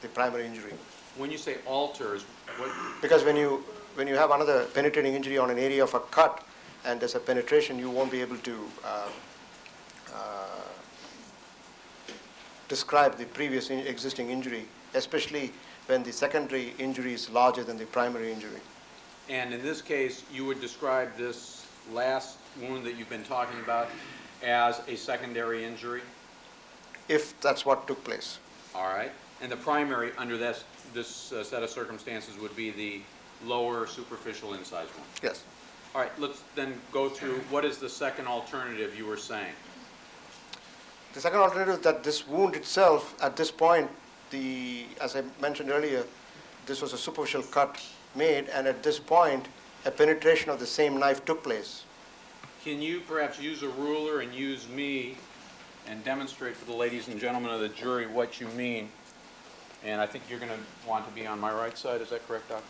D: the primary injury.
B: When you say alters, what?
D: Because when you have another penetrating injury on an area of a cut and there's a penetration, you won't be able to describe the previous existing injury, especially when the secondary injury is larger than the primary injury.
B: And in this case, you would describe this last wound that you've been talking about as a secondary injury?
D: If that's what took place.
B: All right. And the primary under this set of circumstances would be the lower superficial incised wound?
D: Yes.
B: All right, let's then go through what is the second alternative you were saying?
D: The second alternative is that this wound itself, at this point, as I mentioned earlier, this was a superficial cut made, and at this point, a penetration of the same knife took place.
B: Can you perhaps use a ruler and use me and demonstrate for the ladies and gentlemen of the jury what you mean? And I think you're going to want to be on my right side. Is that correct, Doctor?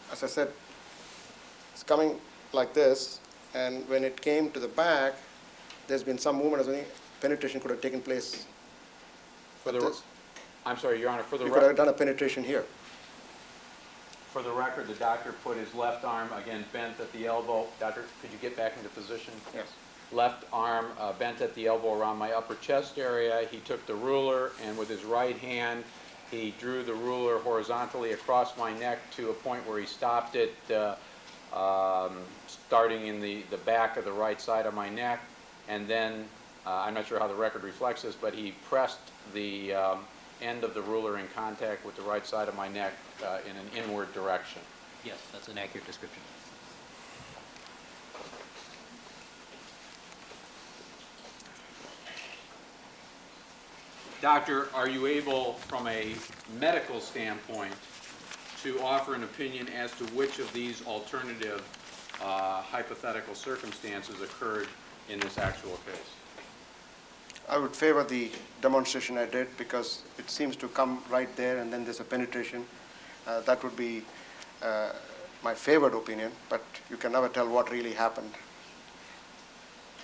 D: As I said, it's coming like this, and when it came to the back, there's been some movement as any penetration could have taken place.
B: I'm sorry, Your Honor, for the
D: You could have done a penetration here.
B: For the record, the doctor put his left arm, again, bent at the elbow. Doctor, could you get back into position?
D: Yes.
B: Left arm bent at the elbow around my upper chest area. He took the ruler, and with his right hand, he drew the ruler horizontally across my neck to a point where he stopped it, starting in the back of the right side of my neck, and then I'm not sure how the record reflects this, but he pressed the end of the ruler in contact with the right side of my neck in an inward direction.
A: Yes, that's an accurate description.
B: Doctor, are you able, from a medical standpoint, to offer an opinion as to which of these alternative hypothetical circumstances occurred in this actual case?
D: I would favor the demonstration I did because it seems to come right there and then there's a penetration. That would be my favored opinion, but you can never tell what really happened.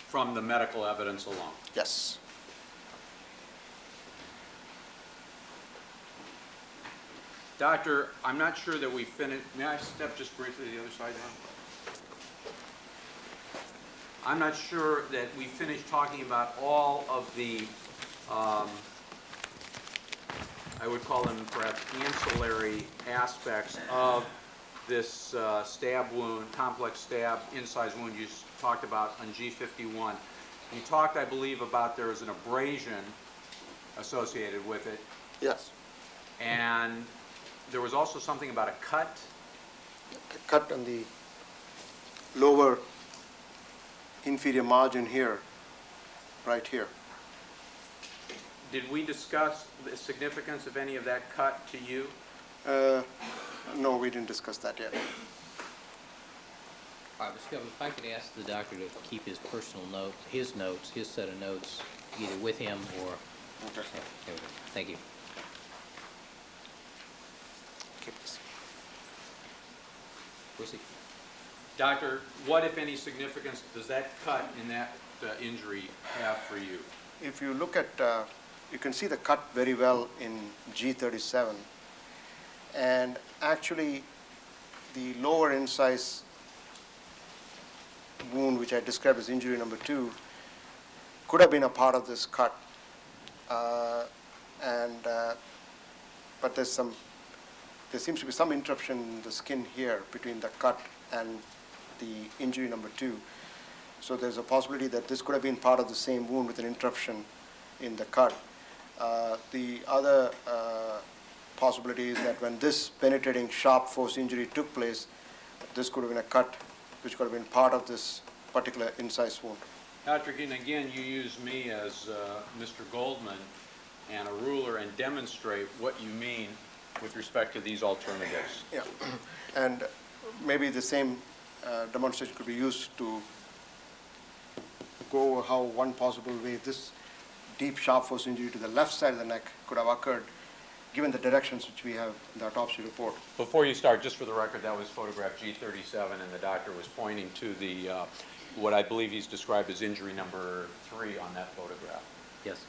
B: From the medical evidence alone?
D: Yes.
B: Doctor, I'm not sure that we finished. May I step just briefly to the other side now? I'm not sure that we finished talking about all of the, I would call them perhaps ancillary aspects of this stab wound, complex stab, incise wound you talked about on G51. You talked, I believe, about there was an abrasion associated with it.
D: Yes.
B: And there was also something about a cut.
D: A cut on the lower inferior margin here, right here.
B: Did we discuss the significance of any of that cut to you?
D: No, we didn't discuss that yet.
A: All right, Mr. Kelberg, if I could ask the doctor to keep his personal notes, his set of notes, either with him or...
D: Okay.
A: There we go. Thank you.
D: Keep this.
A: Proceed.
B: Doctor, what, if any, significance does that cut in that injury have for you?
D: If you look at, you can see the cut very well in G37. And actually, the lower incise wound, which I described as injury number 2, could have been a part of this cut. But there seems to be some interruption in the skin here between the cut and the injury number 2. So there's a possibility that this could have been part of the same wound with an interruption in the cut. The other possibility is that when this penetrating sharp force injury took place, this could have been a cut which could have been part of this particular incise wound.
B: Dr. again, you use me as Mr. Goldman and a ruler and demonstrate what you mean with respect to these alternatives.
D: Yeah, and maybe the same demonstration could be used to go over how one possible way this deep sharp force injury to the left side of the neck could have occurred, given the directions which we have in the autopsy report.
B: Before you start, just for the record, that was photograph G37, and the doctor was pointing to the what I believe he's described as injury number 3 on that photograph.
A: Yes.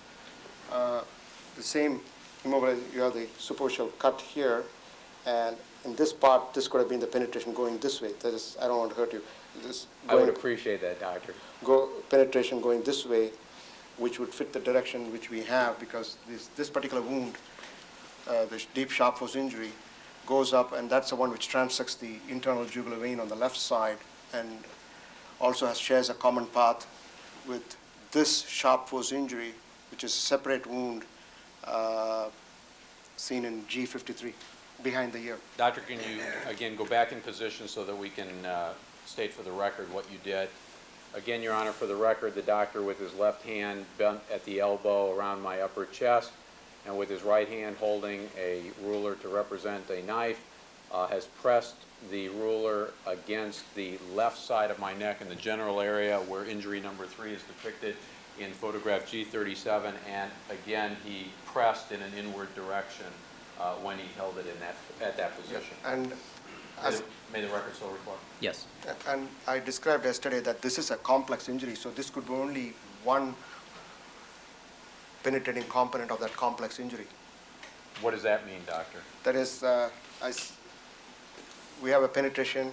D: The same immobilization, you have the superficial cut here, and in this part, this could have been the penetration going this way. That is, I don't want to hurt you.
B: I would appreciate that, doctor.
D: Penetration going this way, which would fit the direction which we have, because this particular wound, this deep sharp force injury, goes up, and that's the one which transects the internal jugular vein on the left side, and also shares a common path with this sharp force injury, which is a separate wound seen in G53, behind the ear.
B: Doctor, can you, again, go back in position so that we can state for the record what you did? Again, Your Honor, for the record, the doctor with his left hand bent at the elbow around my upper chest, and with his right hand holding a ruler to represent a knife, has pressed the ruler against the left side of my neck in the general area where injury number 3 is depicted in photograph G37, and again, he pressed in an inward direction when he held it in at that position.
D: And
B: may the record so report.
A: Yes.
D: And I described yesterday that this is a complex injury, so this could be only one penetrating component of that complex injury.
B: What does that mean, doctor?
D: That is, we have a penetration,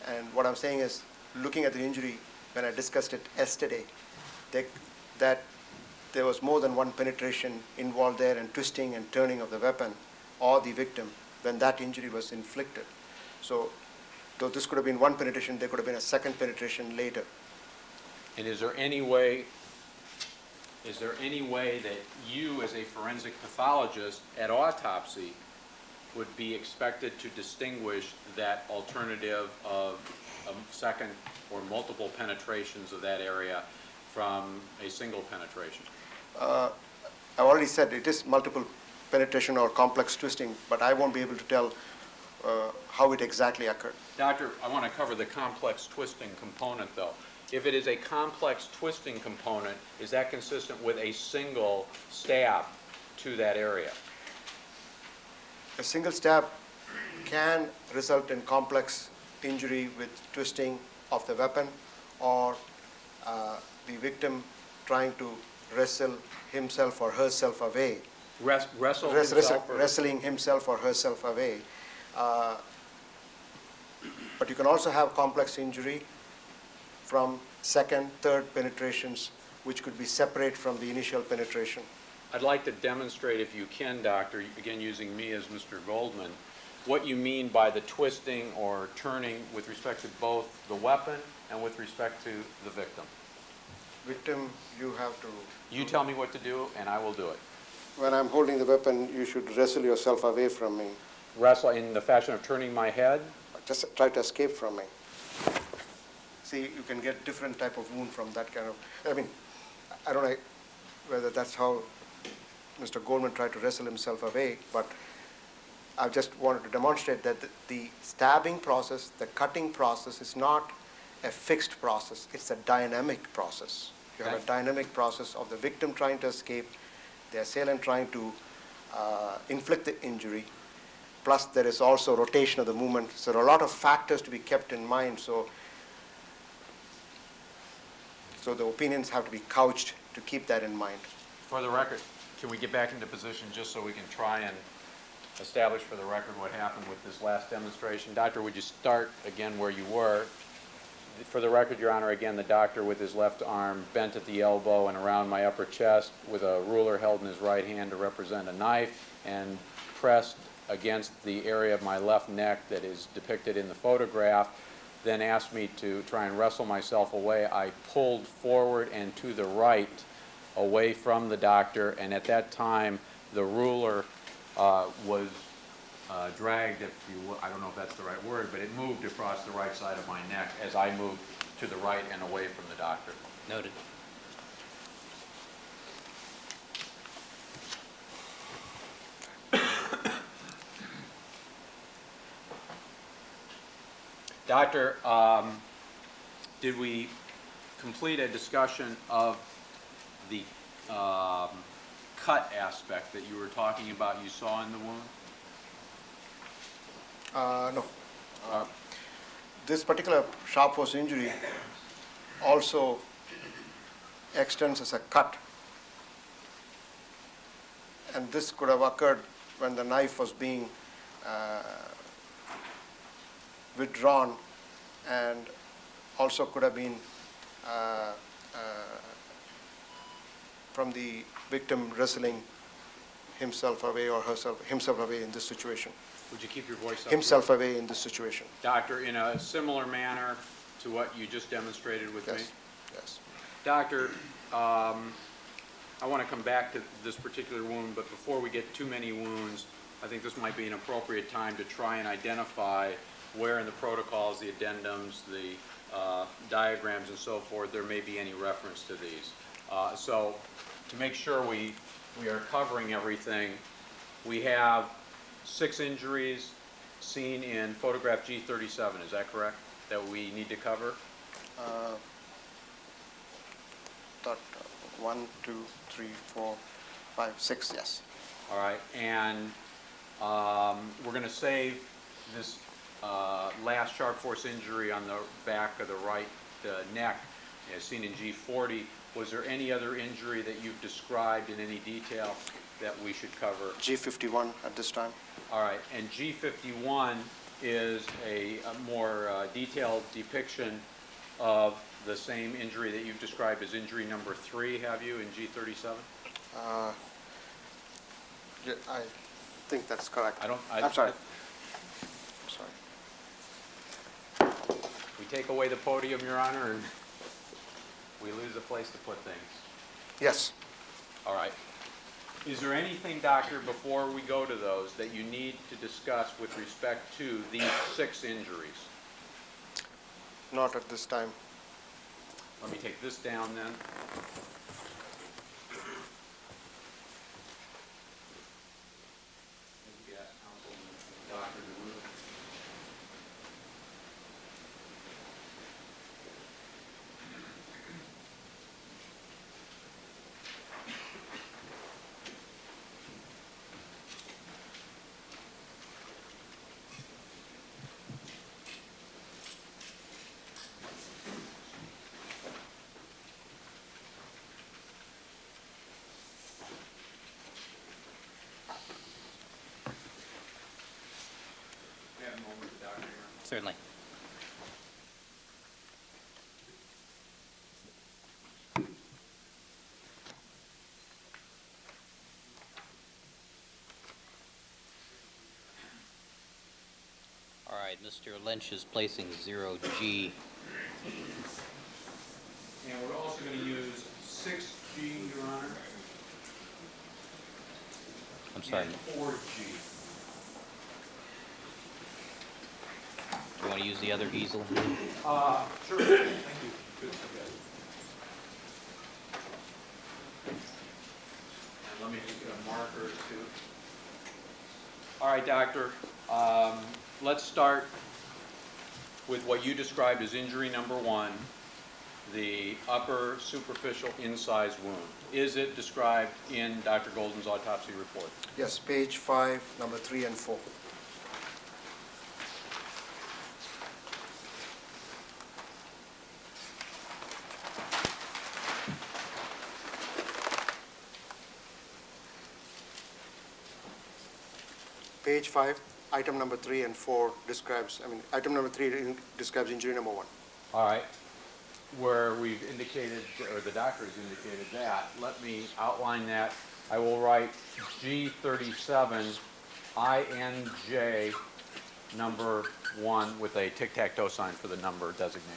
D: and what I'm saying is, looking at the injury, when I discussed it yesterday, that there was more than one penetration involved there, and twisting and turning of the weapon or the victim when that injury was inflicted. So, though this could have been one penetration, there could have been a second penetration later.
B: And is there any way is there any way that you, as a forensic pathologist at autopsy, would be expected to distinguish that alternative of a second or multiple penetrations of that area from a single penetration?
D: I've already said it is multiple penetration or complex twisting, but I won't be able to tell how it exactly occurred.
B: Doctor, I want to cover the complex twisting component, though. If it is a complex twisting component, is that consistent with a single stab to that area?
D: A single stab can result in complex injury with twisting of the weapon, or the victim trying to wrestle himself or herself away. Wrestling himself or herself away. But you can also have complex injury from second, third penetrations, which could be separate from the initial penetration.
B: I'd like to demonstrate, if you can, Doctor, again using me as Mr. Goldman, what you mean by the twisting or turning with respect to both the weapon and with respect to the victim.
D: Victim, you have to...
B: You tell me what to do, and I will do it.
D: When I'm holding the weapon, you should wrestle yourself away from me.
B: Wrestle in the fashion of turning my head?
D: Just try to escape from me. See, you can get different type of wound from that kind of... I mean, I don't know whether that's how Mr. Goldman tried to wrestle himself away, but I just wanted to demonstrate that the stabbing process, the cutting process is not a fixed process. It's a dynamic process. You have a dynamic process of the victim trying to escape, the assailant trying to inflict the injury, plus there is also rotation of the movement. So there are a lot of factors to be kept in mind. So the opinions have to be couched to keep that in mind.
B: For the record, can we get back into position just so we can try and establish for the record what happened with this last demonstration? Doctor, would you start again where you were? For the record, Your Honor, again, the doctor with his left arm bent at the elbow and around my upper chest with a ruler held in his right hand to represent a knife and pressed against the area of my left neck that is depicted in the photograph, then asked me to try and wrestle myself away. I pulled forward and to the right away from the doctor, and at that time the ruler was dragged, if you will, I don't know if that's the right word, but it moved across the right side of my neck as I moved to the right and away from the doctor.
A: Noted.
B: Doctor, did we complete a discussion of the cut aspect that you were talking about you saw in the wound?
D: No. This particular sharp force injury also extends as a cut. And this could have occurred when the knife was being withdrawn, and also could have been from the victim wrestling himself away or himself away in this situation.
B: Would you keep your voice up?
D: Himself away in this situation.
B: Doctor, in a similar manner to what you just demonstrated with me?
D: Yes, yes.
B: Doctor, I want to come back to this particular wound, but before we get too many wounds, I think this might be an appropriate time to try and identify where in the protocols, the addendums, the diagrams and so forth, there may be any reference to these. So to make sure we are covering everything, we have 6 injuries seen in photograph G37, is that correct? That we need to cover?
D: Thought 1, 2, 3, 4, 5, 6, yes.
B: All right, and we're going to save this last sharp force injury on the back of the right neck, as seen in G40. Was there any other injury that you've described in any detail that we should cover?
D: G51 at this time.
B: All right, and G51 is a more detailed depiction of the same injury that you've described as injury number 3, have you, in G37?
D: Yeah, I think that's correct.
B: I'm
D: sorry.
B: We take away the podium, Your Honor, and we lose a place to put things.
D: Yes.
B: All right. Is there anything, doctor, before we go to those, that you need to discuss with respect to these 6 injuries?
D: Not at this time.
B: Let me take this down then. Doctor,
A: Certainly. All right, Mr. Lynch is placing 0G.
B: and we're also going to use 6G, Your Honor,
A: I'm sorry,
B: and
A: do
B: 4G.
A: you want to use the other easel?
B: Sure. Thank you. Good suggestion. And let me just get a marker too. All right, doctor. Let's start with what you described as injury number 1, the upper superficial incised wound. Is it described in Dr. Golden's autopsy report?
D: Yes, page 5, number 3 and 4. Page 5, item number 3 and 4 describes, item number 3 describes injury number 1.
B: All right. Where we've indicated, or the doctor has indicated that, let me outline that. I will write G37 INJ number 1 with a tic-tac-toe sign for the number designation.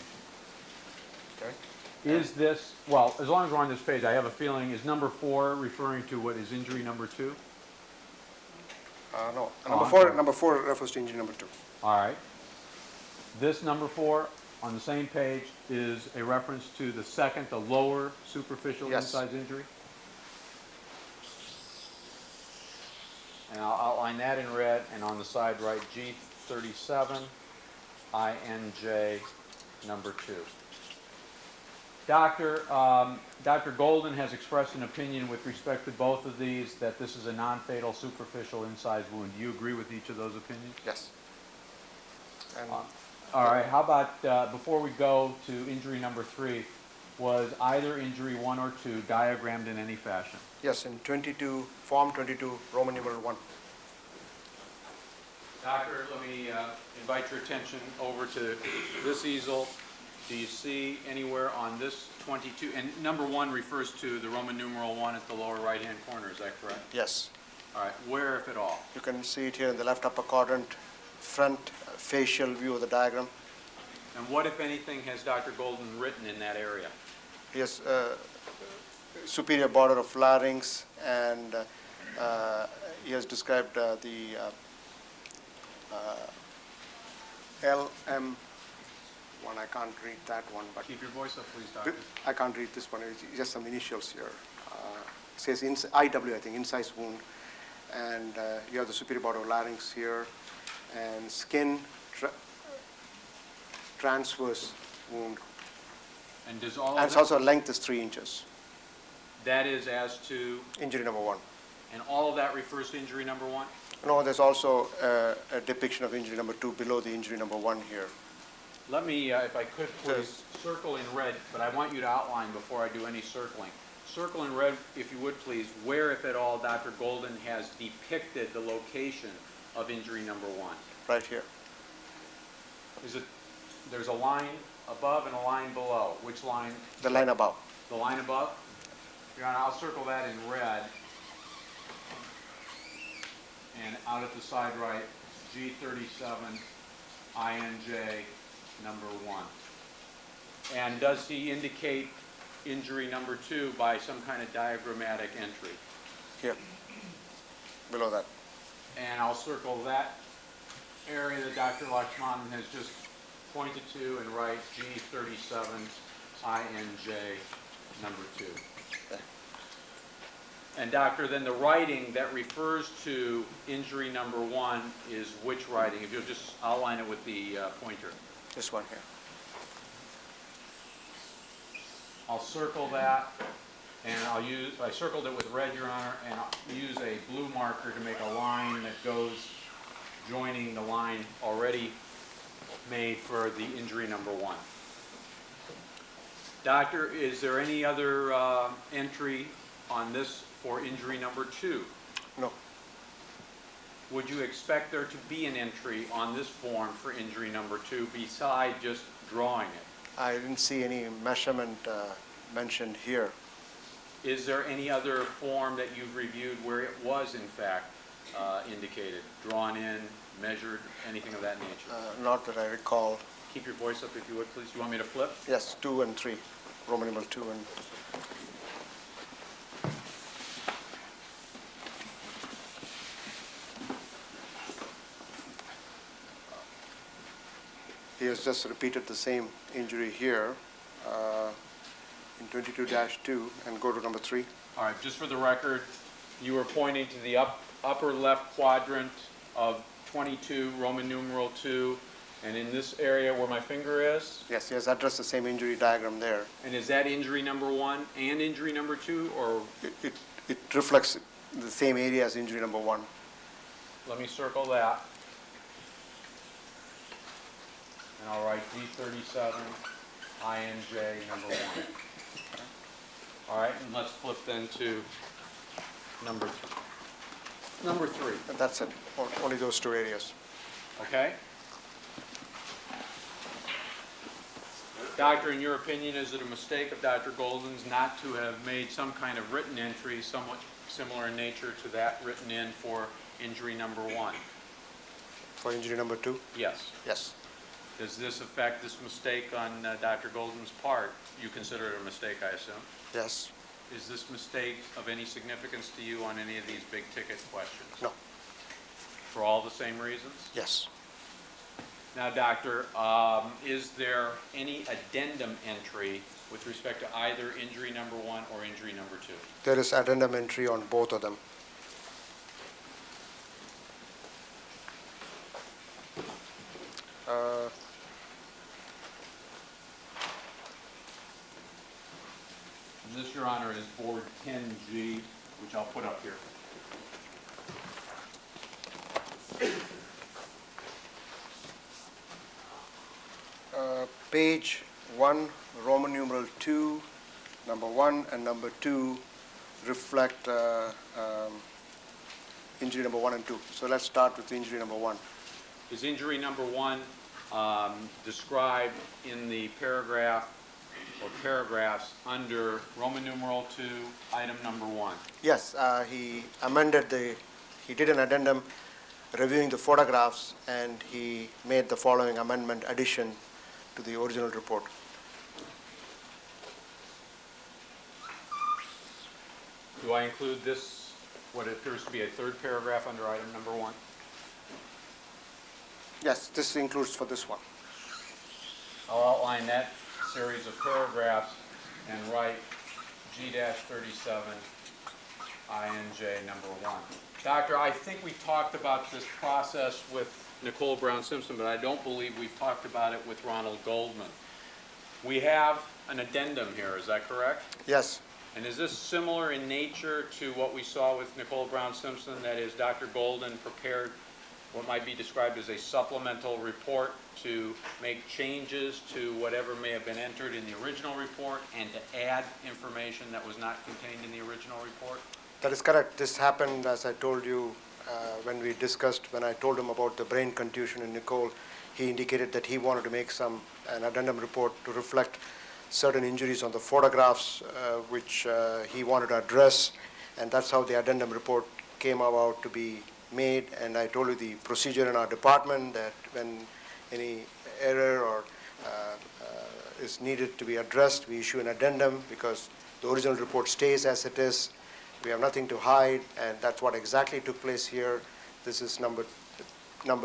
D: Okay?
B: Is this, well, as long as we're on this page, I have a feeling, is number 4 referring to what is injury number 2?
D: No,
B: Oh,
D: number 4 refers to injury number 2.
B: All right. This number 4 on the same page is a reference to the second, the lower superficial
D: Yes.
B: incised injury. And I'll outline that in red, and on the side write G37 INJ number 2. Dr. Golden has expressed an opinion with respect to both of these that this is a non-fatal superficial incised wound. Do you agree with each of those opinions?
D: Yes. And
B: All right, how about before we go to injury number 3, was either injury 1 or 2 diagrammed in any fashion?
D: yes, in Form 22, Roman numeral 1.
B: Doctor, let me invite your attention over to this easel. Do you see anywhere on this 22, and number 1 refers to the Roman numeral 1 at the lower right-hand corner, is that correct?
D: Yes.
B: All right, where, if at all?
D: You can see it here in the left upper quadrant, front facial view of the diagram.
B: And what, if anything, has Dr. Golden written in that area?
D: Yes, superior border of larynx, and he has described the LM1. I can't read that one, but
B: Keep your voice up, please, doctor.
D: I can't read this one. It's just some initials here. It says IW, I think, incised wound, and you have the superior border of larynx here, and skin transverse wound,
B: And does all
D: and
B: of
D: it's
B: that,
D: also length is 3 inches.
B: that is as to,
D: Injury number 1.
B: and all of that refers to injury number 1?
D: No, there's also a depiction of injury number 2 below the injury number 1 here.
B: Let me, if I could, please, circle in red, but I want you to outline before I do any circling. Circle in red, if you would please, where, if at all, Dr. Golden has depicted the location of injury number 1.
D: Right here.
B: Is it, there's a line above and a line below. Which line?
D: The line above.
B: The line above? Your Honor, I'll circle that in red. And out at the side right, G37 INJ number 1. And does he indicate injury number 2 by some kind of diagrammatic entry.
D: Here, below that.
B: And I'll circle that area that Dr. Lakshmanan has just pointed to and write G37 INJ number 2.
D: Okay.
B: And doctor, then the writing that refers to injury number 1 is which writing? If you'll just outline it with the pointer.
D: This one here.
B: I'll circle that, and I circled it with red, Your Honor, and I'll use a blue marker to make a line that goes joining the line already made for the injury number 1. Doctor, is there any other entry on this for injury number 2?
D: No,
B: Would you expect there to be an entry on this form for injury number 2 beside just drawing it?
D: I didn't see any measurement mentioned here.
B: Is there any other form that you've reviewed where it was in fact indicated, drawn in, measured, anything of that nature?
D: Not that I recall.
B: Keep your voice up if you would, please. You want me to flip?
D: Yes, 2 and 3, Roman numeral 2 and... He has just repeated the same injury here in 22-2 and go to number 3.
B: All right, just for the record, you were pointing to the upper left quadrant of 22, Roman numeral 2, and in this area where my finger is?
D: Yes, he has addressed the same injury diagram there.
B: And is that injury number 1 and injury number 2, or
D: It reflects the same area as injury number 1.
B: let me circle that. And I'll write D37 INJ number 1. All right, and let's flip then to number 3.
D: And that's it, only those 2 areas.
B: Okay? Doctor, in your opinion, is it a mistake of Dr. Golden's not to have made some kind of written entry somewhat similar in nature to that written in for injury number 1?
D: For injury number 2?
B: Yes.
D: Yes.
B: Does this affect this mistake on Dr. Golden's part? You consider it a mistake, I assume?
D: Yes.
B: Is this mistake of any significance to you on any of these big ticket questions?
D: No.
B: For all the same reasons?
D: Yes.
B: Now, doctor, is there any addendum entry with respect to either injury number 1 or injury number 2?
D: There is addendum entry on both of them.
B: This, Your Honor, is board 10G, which I'll put up here.
D: Page 1, Roman numeral 2, number 1 and number 2 reflect injury number 1 and 2. So let's start with injury number 1.
B: Is injury number 1 described in the paragraph or paragraphs under Roman numeral 2, item number 1?
D: Yes, he did an addendum reviewing the photographs, and he made the following amendment addition to the original report.
B: Do I include this, what appears to be a third paragraph under item number 1?
D: Yes, this includes for this one.
B: I'll outline that series of paragraphs and write G-37 INJ number 1. Doctor, I think we talked about this process with Nicole Brown Simpson, but I don't believe we've talked about it with Ronald Goldman. We have an addendum here, is that correct?
D: Yes,
B: And is this similar in nature to what we saw with Nicole Brown Simpson? That is, Dr. Golden prepared what might be described as a supplemental report to make changes to whatever may have been entered in the original report and to add information that was not contained in the original report?
D: that is correct. This happened, as I told you, when I told him about the brain contusion in Nicole. He indicated that he wanted to make an addendum report to reflect certain injuries on the photographs, which he wanted to address, and that's how the addendum report came about to be made. And I told you the procedure in our department, that when any error or is needed to be addressed, we issue an addendum because the original report stays as it is. We have nothing to hide, and that's what exactly took place here. This is number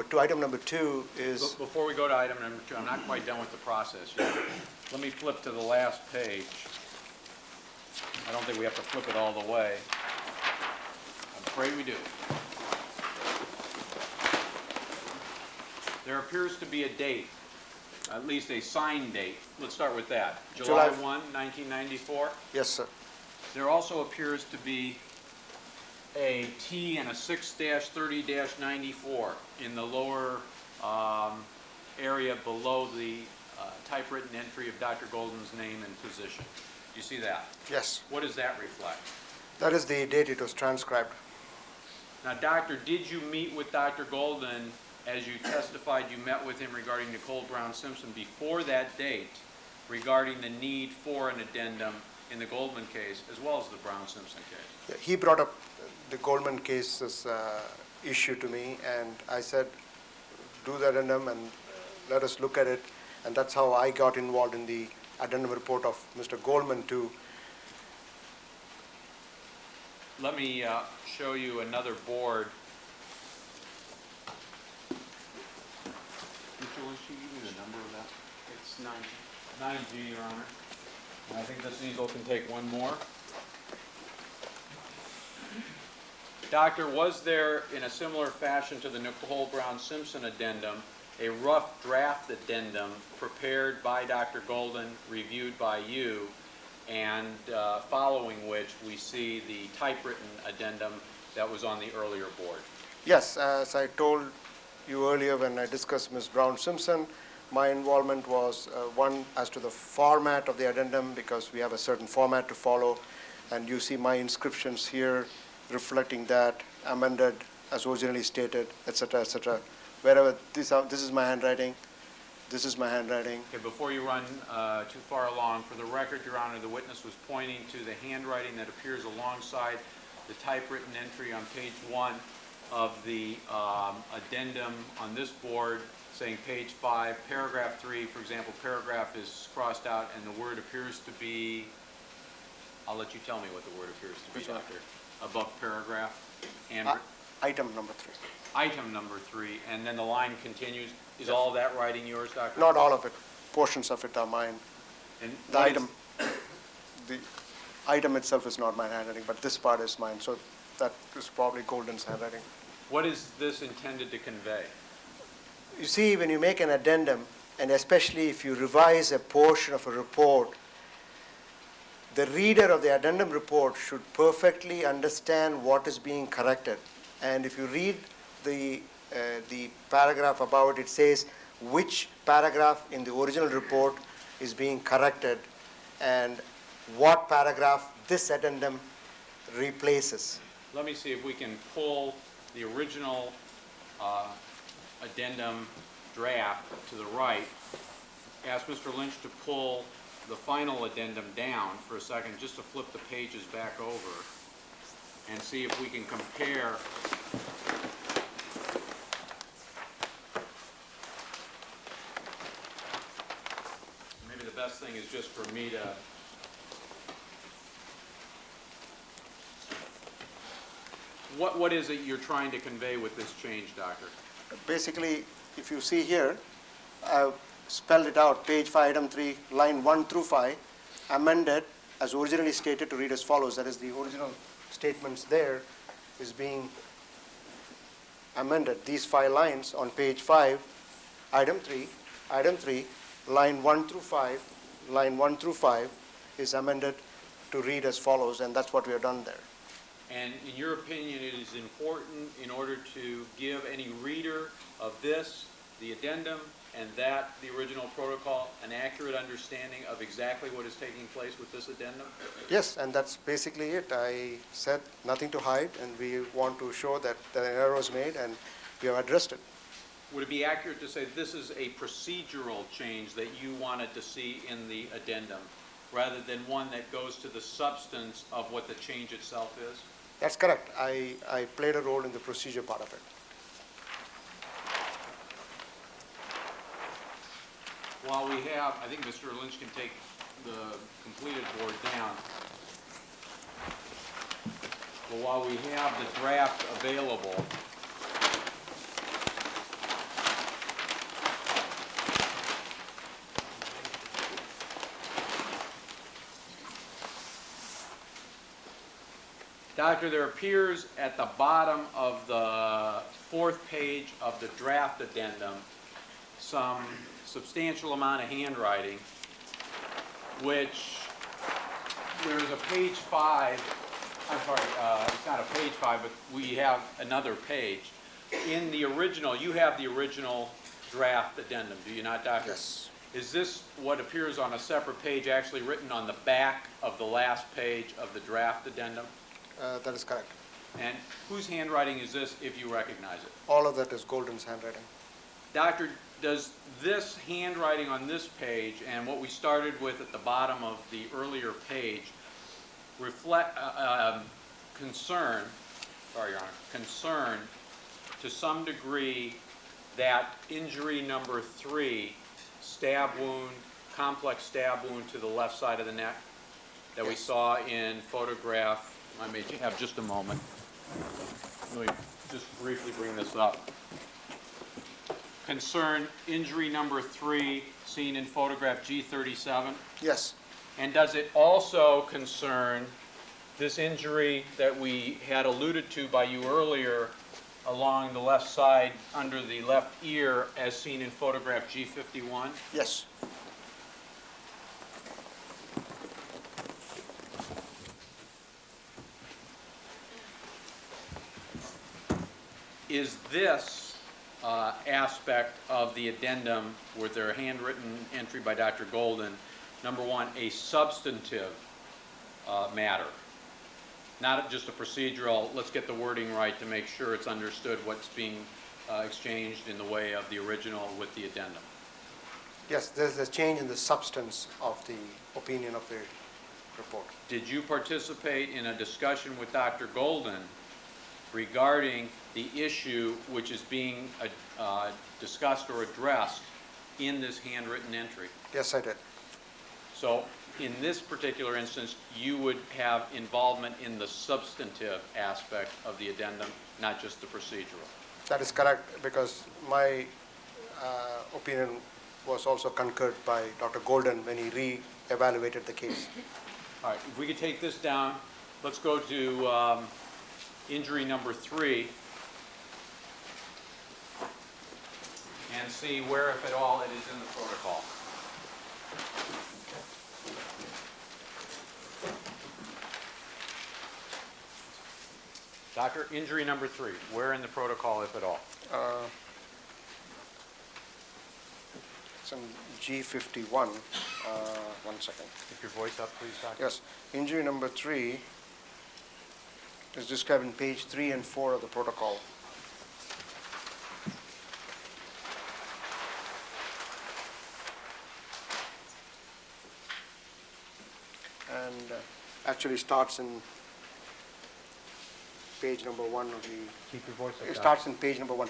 D: two. Item number two is,
B: Before we go to item number 2, I'm not quite done with the process yet. Let me flip to the last page. I don't think we have to flip it all the way. I'm afraid we do. There appears to be a date, at least a signed date. Let's start with that. July 1, 1994.
D: yes, sir.
B: There also appears to be a T and a 6-30-94 in the lower area below the typewritten entry of Dr. Golden's name and position. Do you see that?
D: Yes.
B: What does that reflect?
D: That is the date it was transcribed.
B: Now, Doctor, did you meet with Dr. Golden, as you testified you met with him regarding Nicole Brown Simpson before that date, regarding the need for an addendum in the Goldman case as well as the Brown Simpson case?
D: Yeah, he brought up the Goldman case's issue to me, and I said, do the addendum and let us look at it. And that's how I got involved in the addendum report of Mr. Goldman too.
B: Let me show you another board. Mitchell, is she giving me the number of that? It's 9G, Your Honor. And I think this easel can take one more. Doctor, was there, in a similar fashion to the Nicole Brown Simpson addendum, a rough draft addendum prepared by Dr. Golden, reviewed by you, and following which we see the typewritten addendum that was on the earlier board?
D: Yes, as I told you earlier when I discussed Ms. Brown Simpson, my involvement was one as to the format of the addendum, because we have a certain format to follow, and you see my inscriptions here reflecting that, amended as originally stated, etc., etc. Wherever this is my handwriting, this is my handwriting.
B: Okay, before you run too far along, for the record, Your Honor, the witness was pointing to the handwriting that appears alongside the typewritten entry on page 1 of the addendum on this board, saying page 5, paragraph 3, for example, paragraph is crossed out and the word appears to be, I'll let you tell me what the word appears to be,
D: Which one?
B: Doctor. Above paragraph, and
D: Item number 3.
B: item number 3, and then the line continues. Is all of that writing yours, Doctor?
D: Not all of it. Portions of it are mine.
B: And
D: The
B: what is-
D: the item itself is not my handwriting, but this part is mine. So that is probably Golden's handwriting.
B: What is this intended to convey?
D: You see, when you make an addendum, and especially if you revise a portion of a report, the reader of the addendum report should perfectly understand what is being corrected. And if you read the paragraph above it, it says which paragraph in the original report is being corrected and what paragraph this addendum replaces.
B: Let me see if we can pull the original addendum draft to the right. Ask Mr. Lynch to pull the final addendum down for a second, just to flip the pages back over and see if we can compare maybe the best thing is just for me to what is it you're trying to convey with this change, Doctor?
D: Basically, if you see here, I've spelled it out, page 5, item 3, line 1 through 5, amended as originally stated to read as follows. That is, the original statements there is being amended. These 5 lines on page 5, item 3, line 1 through 5 is amended to read as follows, and that's what we have done there.
B: And in your opinion, it is important in order to give any reader of this, the addendum, and that, the original protocol, an accurate understanding of exactly what is taking place with this addendum?
D: Yes, and that's basically it. I said nothing to hide, and we want to show that the error was made, and we have addressed it.
B: Would it be accurate to say this is a procedural change that you wanted to see in the addendum, rather than one that goes to the substance of what the change itself is?
D: That's correct. I played a role in the procedure part of it.
B: while we have, I think Mr. Lynch can take the completed board down. But while we have the draft available, Doctor, there appears at the bottom of the 4th page of the draft addendum some substantial amount of handwriting, which there's a page 5, I'm sorry, it's not a page 5, but we have another page. In the original, you have the original draft addendum, do you not, Doctor?
D: Yes.
B: Is this what appears on a separate page actually written on the back of the last page of the draft addendum?
D: That is correct.
B: And whose handwriting is this, if you recognize it?
D: All of that is Golden's handwriting.
B: Doctor, does this handwriting on this page and what we started with at the bottom of the earlier page reflect concern to some degree that injury number 3, stab wound, complex stab wound to the left side of the neck that we
D: Yes.
B: saw in photograph? I may have just a moment. Let me just briefly bring this up. Concern injury number 3 seen in photograph G37?
D: Yes.
B: And does it also concern this injury that we had alluded to by you earlier along the left side under the left ear as seen in photograph G51?
D: Yes.
B: Is this aspect of the addendum with their handwritten entry by Dr. Golden, number 1, a substantive matter? Not just a procedural, let's get the wording right to make sure it's understood what's being exchanged in the way of the original with the addendum.
D: Yes, there's a change in the substance of the opinion of the report.
B: Did you participate in a discussion with Dr. Golden regarding the issue which is being discussed or addressed in this handwritten entry?
D: Yes, I did.
B: So in this particular instance, you would have involvement in the substantive aspect of the addendum, not just the procedural.
D: That is correct, because my opinion was also concurred by Dr. Golden when he re-evaluated the case.
B: All right, if we could take this down, let's go to injury number 3 and see where, if at all, it is in the protocol. Doctor, injury number 3, where in the protocol, if at all?
D: It's in G51. One second.
B: Keep your voice up, please, Doctor.
D: Yes, injury number 3 is described in page 3 and 4 of the protocol. And actually starts in page number 1 of the...
B: Keep your voice up,
D: It
B: Doctor.
D: starts in page number 1.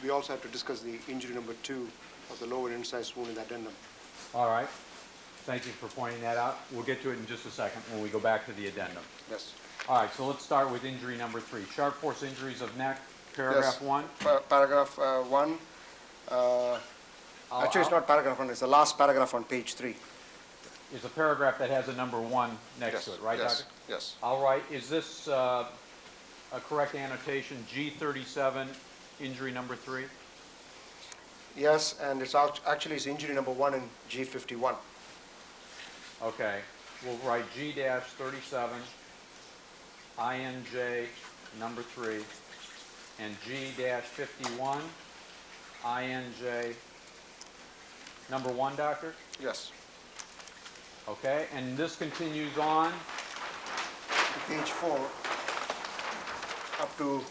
D: We also have to discuss the injury number 2 of the lower incised wound in the addendum.
B: All right. Thank you for pointing that out. We'll get to it in just a second when we go back to the addendum.
D: Yes.
B: All right, so let's start with injury number 3. Sharp force injuries of neck, paragraph
D: Yes.
B: 1.
D: Paragraph 1. Actually, it's not paragraph 1. It's the last paragraph on page 3.
B: Is a paragraph that has a number 1 next
D: Yes.
B: to it, right,
D: Yes.
B: Doctor?
D: Yes.
B: All right, is this a correct annotation, G37, injury number 3?
D: Yes, and it's actually it's injury number 1 in G51.
B: Okay, we'll write G-37, INJ number 3, and G-51, INJ number 1, Doctor?
D: Yes.
B: Okay, and this continues on?
D: Page 4 up to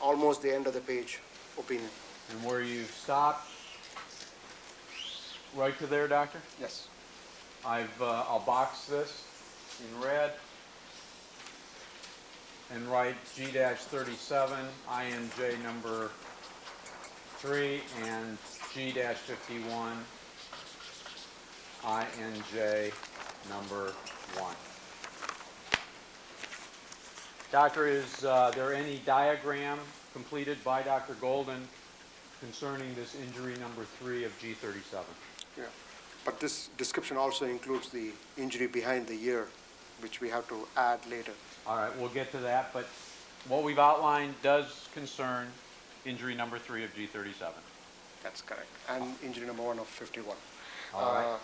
D: almost the end of the page, opinion.
B: And where you stopped, right to there, Doctor?
D: Yes.
B: I'll box this in red and write G-37, INJ number 3 and G-51, INJ number 1. Doctor, is there any diagram completed by Dr. Golden concerning this injury number 3 of G37?
D: Yeah, but this description also includes the injury behind the ear, which we have to add later.
B: All right, we'll get to that, but what we've outlined does concern injury number 3 of G37.
D: That's correct. And injury number 1 of 51.
B: All right.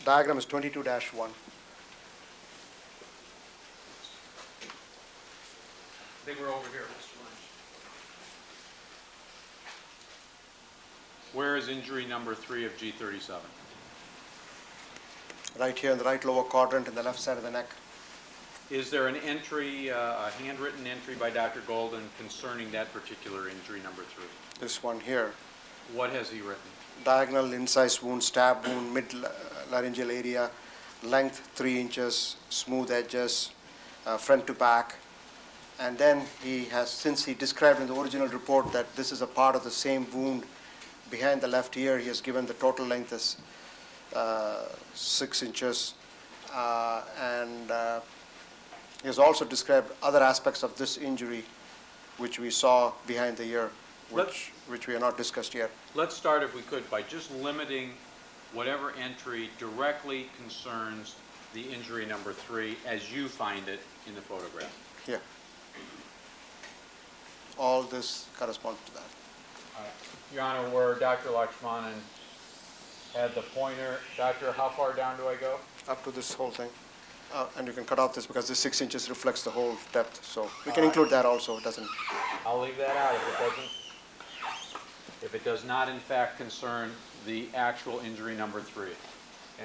D: Diagram is 22-1.
B: I think we're over here, Mr. Lynch. Where is injury number 3 of G37?
D: Right here in the right lower quadrant in the left side of the neck.
B: Is there an entry, a handwritten entry by Dr. Golden concerning that particular injury number 3?
D: This one here.
B: What has he written?
D: Diagonal incised wound, stab wound, mid-laryngeal area, length 3 inches, smooth edges, front to back. And then he has, since he described in the original report that this is a part of the same wound behind the left ear, he has given the total length as 6 inches. He has also described other aspects of this injury which we saw behind the ear, which we have not discussed yet.
B: Let's start, if we could, by just limiting whatever entry directly concerns the injury number 3 as you find it in the photograph.
D: Yeah. All this corresponds to that.
B: Your Honor, where Dr. Lakshmanan had the pointer, Doctor, how far down do I go?
D: Up to this whole thing. And you can cut off this because the 6 inches reflects the whole depth. So we can include that also. It doesn't.
B: I'll leave that out if it does not in fact concern the actual injury number 3.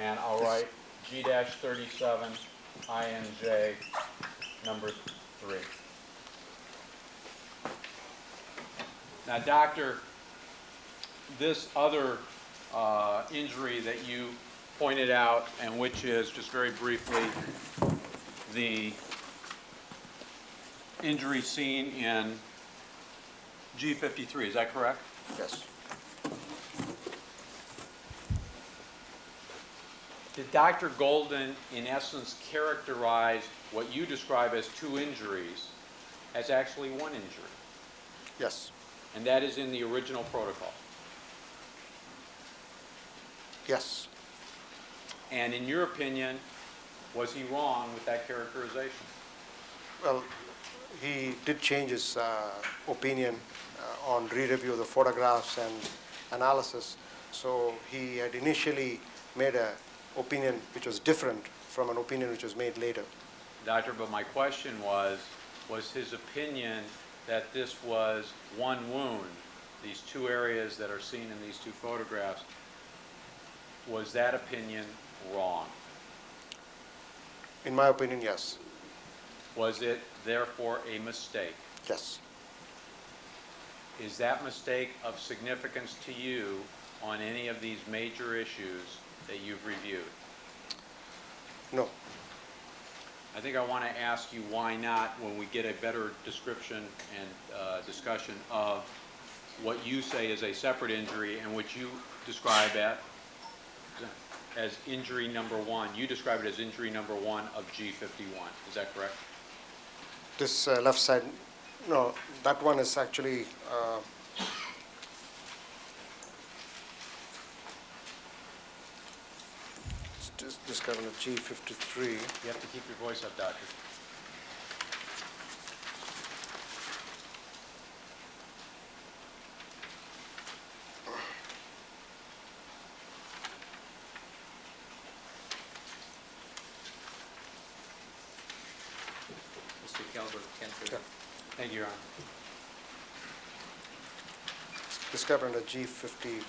B: And I'll write G-37 INJ number 3. Now, Doctor, this other injury that you pointed out, and which is, just very briefly, the injury seen in G53, is that correct?
D: Yes.
B: Did Dr. Golden, in essence, characterize what you describe as 2 injuries as actually 1 injury?
D: Yes.
B: And that is in the original protocol?
D: Yes.
B: And in your opinion, was he wrong with that characterization?
D: Well, he did change his opinion on re-review of the photographs and analysis. So he had initially made an opinion which was different from an opinion which was made later.
B: Doctor, but my question was his opinion that this was 1 wound, these 2 areas that are seen in these 2 photographs, was that opinion wrong?
D: In my opinion, yes.
B: Was it therefore a mistake?
D: Yes.
B: Is that mistake of significance to you on any of these major issues that you've reviewed?
D: No.
B: I think I want to ask you why not when we get a better description and discussion of what you say is a separate injury and which you describe as injury number 1. You describe it as injury number 1 of G51. Is that correct?
D: This left side, no, that one is actually this kind of G53.
B: You have to keep your voice up, Doctor.
A: Mr. Kelberg, 10:30.
B: Thank you, Your Honor.
D: Described under G50.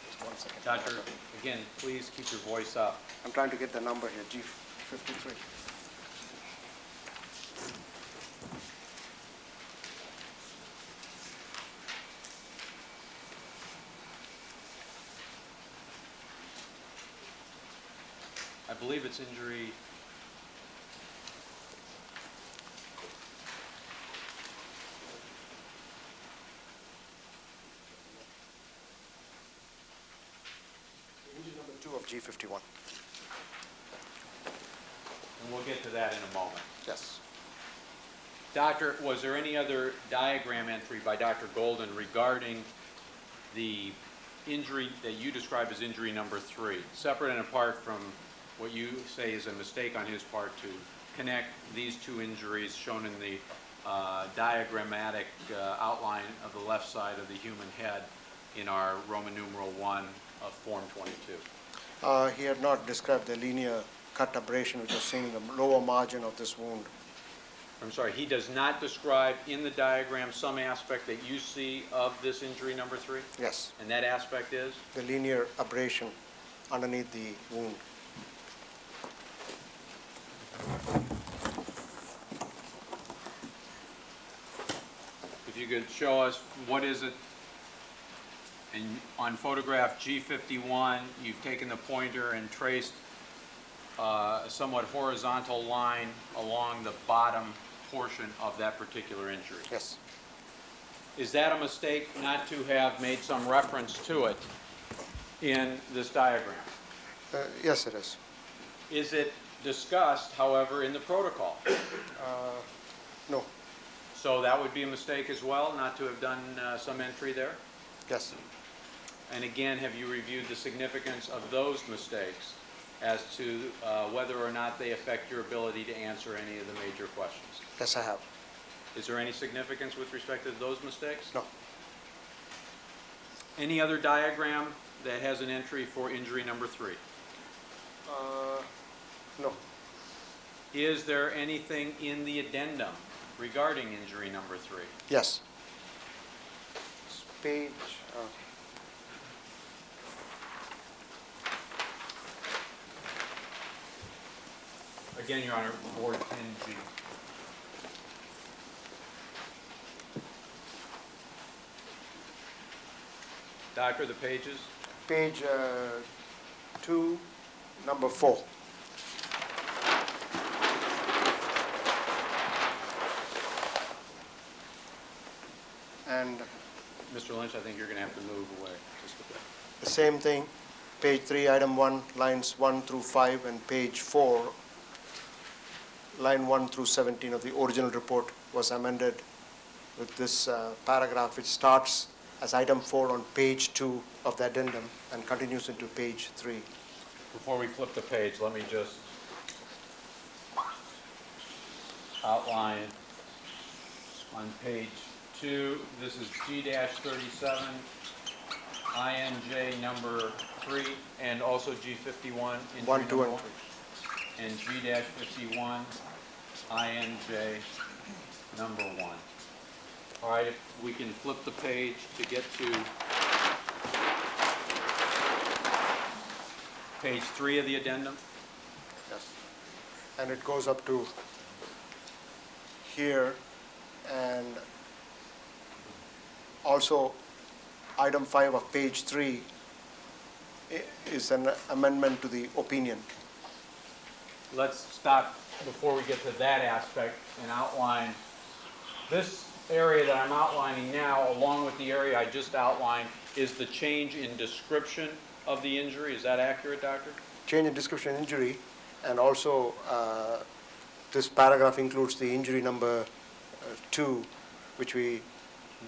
D: Just 1 second.
B: Doctor, again, please keep your voice up.
D: I'm trying to get the number here, G53.
B: I believe it's injury
D: G51.
B: And we'll get to that in a moment.
D: Yes.
B: Doctor, was there any other diagram entry by Dr. Golden regarding the injury that you describe as injury number 3, separate and apart from what you say is a mistake on his part to connect these two injuries shown in the diagrammatic outline of the left side of the human head in our Roman numeral 1 of Form 22?
D: He had not described the linear cut abrasion which was seen in the lower margin of this wound.
B: I'm sorry, he does not describe in the diagram some aspect that you see of this injury number 3?
D: Yes,
B: And that aspect is?
D: the linear abrasion underneath the wound.
B: If you could show us, what is it? And on photograph G51, you've taken the pointer and traced a somewhat horizontal line along the bottom portion of that particular injury.
D: Yes.
B: Is that a mistake not to have made some reference to it in this diagram?
D: Yes, it is.
B: Is it discussed, however, in the protocol?
D: No.
B: So that would be a mistake as well, not to have done some entry there?
D: Yes.
B: And again, have you reviewed the significance of those mistakes as to whether or not they affect your ability to answer any of the major questions?
D: Yes, I have.
B: Is there any significance with respect to those mistakes?
D: No.
B: Any other diagram that has an entry for injury number 3?
D: No.
B: Is there anything in the addendum regarding injury number 3?
D: Yes. It's page.
B: Again, Your Honor, Board 10G. Doctor, the pages?
D: Page 2, number 4. And
B: Mr. Lynch, I think you're going to have to move away just a bit.
D: the same thing, page 3, item 1, lines 1 through 5, and page 4, line 1 through 17 of the original report was amended with this paragraph, which starts as item 4 on page 2 of the addendum and continues into page 3.
B: Before we flip the page, let me just outline on page 2. This is G-37, INJ number 3, and also G51.
D: 1, 2, and 3.
B: And G-51, INJ number 1. All right, if we can flip the page to get to page 3 of the addendum.
D: Yes. And it goes up to here, and also item 5 of page 3 is an amendment to the opinion.
B: Let's stop before we get to that aspect and outline this area that I'm outlining now, along with the area I just outlined, is the change in description of the injury. Is that accurate, Doctor?
D: Change in description injury, and also this paragraph includes the injury number 2, which we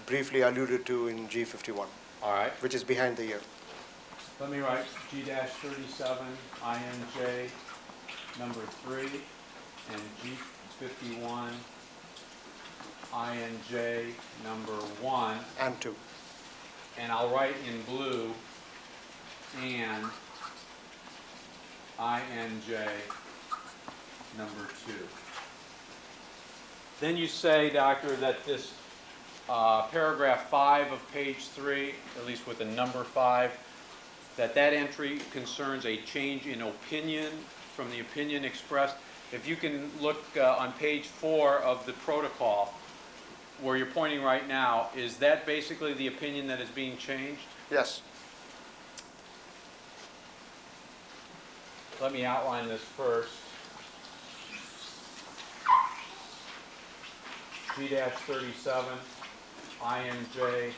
D: briefly alluded to in G51,
B: All right.
D: which is behind the ear.
B: Let me write G-37, INJ number 3, and G51, INJ number 1.
D: And 2.
B: And I'll write in blue and INJ number 2. Then you say, Doctor, that this paragraph 5 of page 3, at least with the number 5, that entry concerns a change in opinion from the opinion expressed. If you can look on page 4 of the protocol, where you're pointing right now, is that basically the opinion that is being changed?
D: Yes.
B: Let me outline this first. G-37, INJ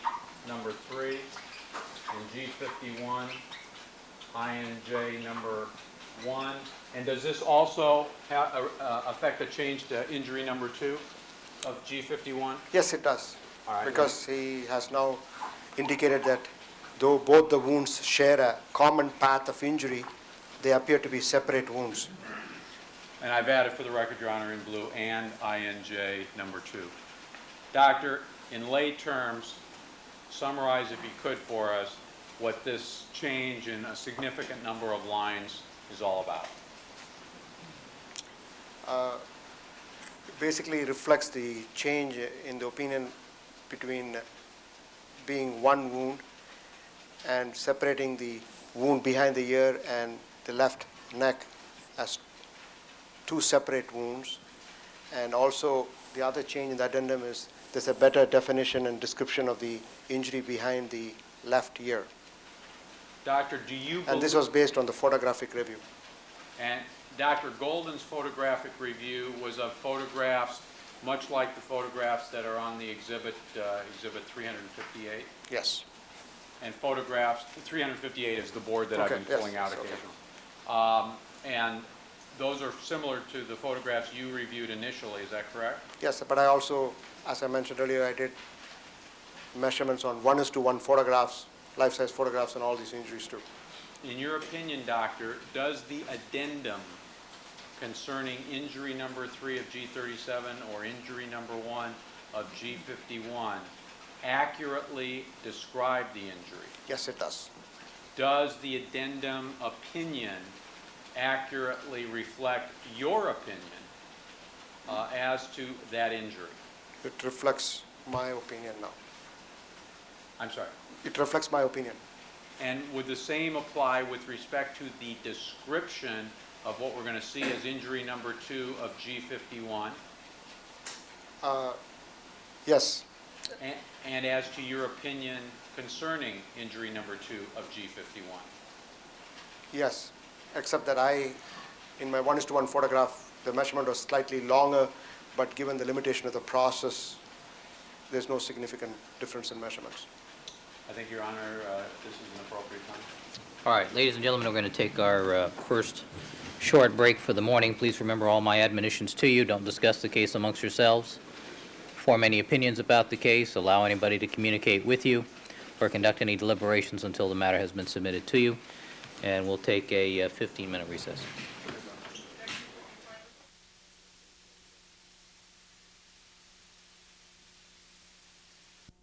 B: number 3, and G-51, INJ number 1. And does this also affect a change to injury number 2 of G51?
D: Yes, it does.
B: All right.
D: Because he has now indicated that though both the wounds share a common path of injury, they appear to be separate wounds.
B: And I've added for the record, Your Honor, in blue, and INJ number 2. Doctor, in lay terms, summarize, if you could, for us what this change in a significant number of lines is all about.
D: Basically reflects the change in the opinion between being one wound and separating the wound behind the ear and the left neck as two separate wounds. And also the other change in the addendum is there's a better definition and description of the injury behind the left ear.
B: Doctor, do you
D: And this was based on the photographic review.
B: And Dr. Golden's photographic review was of photographs much like the photographs that are on the exhibit 358?
D: Yes.
B: And photographs, 358 is the board that I've
D: Okay,
B: been
D: yes,
B: pulling out
D: yes, okay.
B: occasionally. And those are similar to the photographs you reviewed initially, is that correct?
D: Yes, but I also, as I mentioned earlier, I did measurements on 1:1 photographs, life-size photographs on all these injuries too.
B: In your opinion, doctor, does the addendum concerning injury number 3 of G37 or injury number 1 of G51 accurately describe the injury?
D: Yes, it does.
B: Does the addendum opinion accurately reflect your opinion as to that injury?
D: It reflects my opinion now.
B: I'm sorry.
D: It reflects my opinion.
B: And would the same apply with respect to the description of what we're going to see as injury number 2 of G51?
D: Yes,
B: And as to your opinion concerning injury number 2 of G51?
D: yes, except that in my 1:1 photograph, the measurement was slightly longer, but given the limitation of the process, there's no significant difference in measurements.
B: I think, Your Honor, this is an appropriate time.
A: All right, ladies and gentlemen, we're going to take our first short break for the morning. Please remember all my admonitions to you. Don't discuss the case amongst yourselves. Form any opinions about the case. Allow anybody to communicate with you or conduct any deliberations until the matter has been submitted to you. And we'll take a 15-minute recess.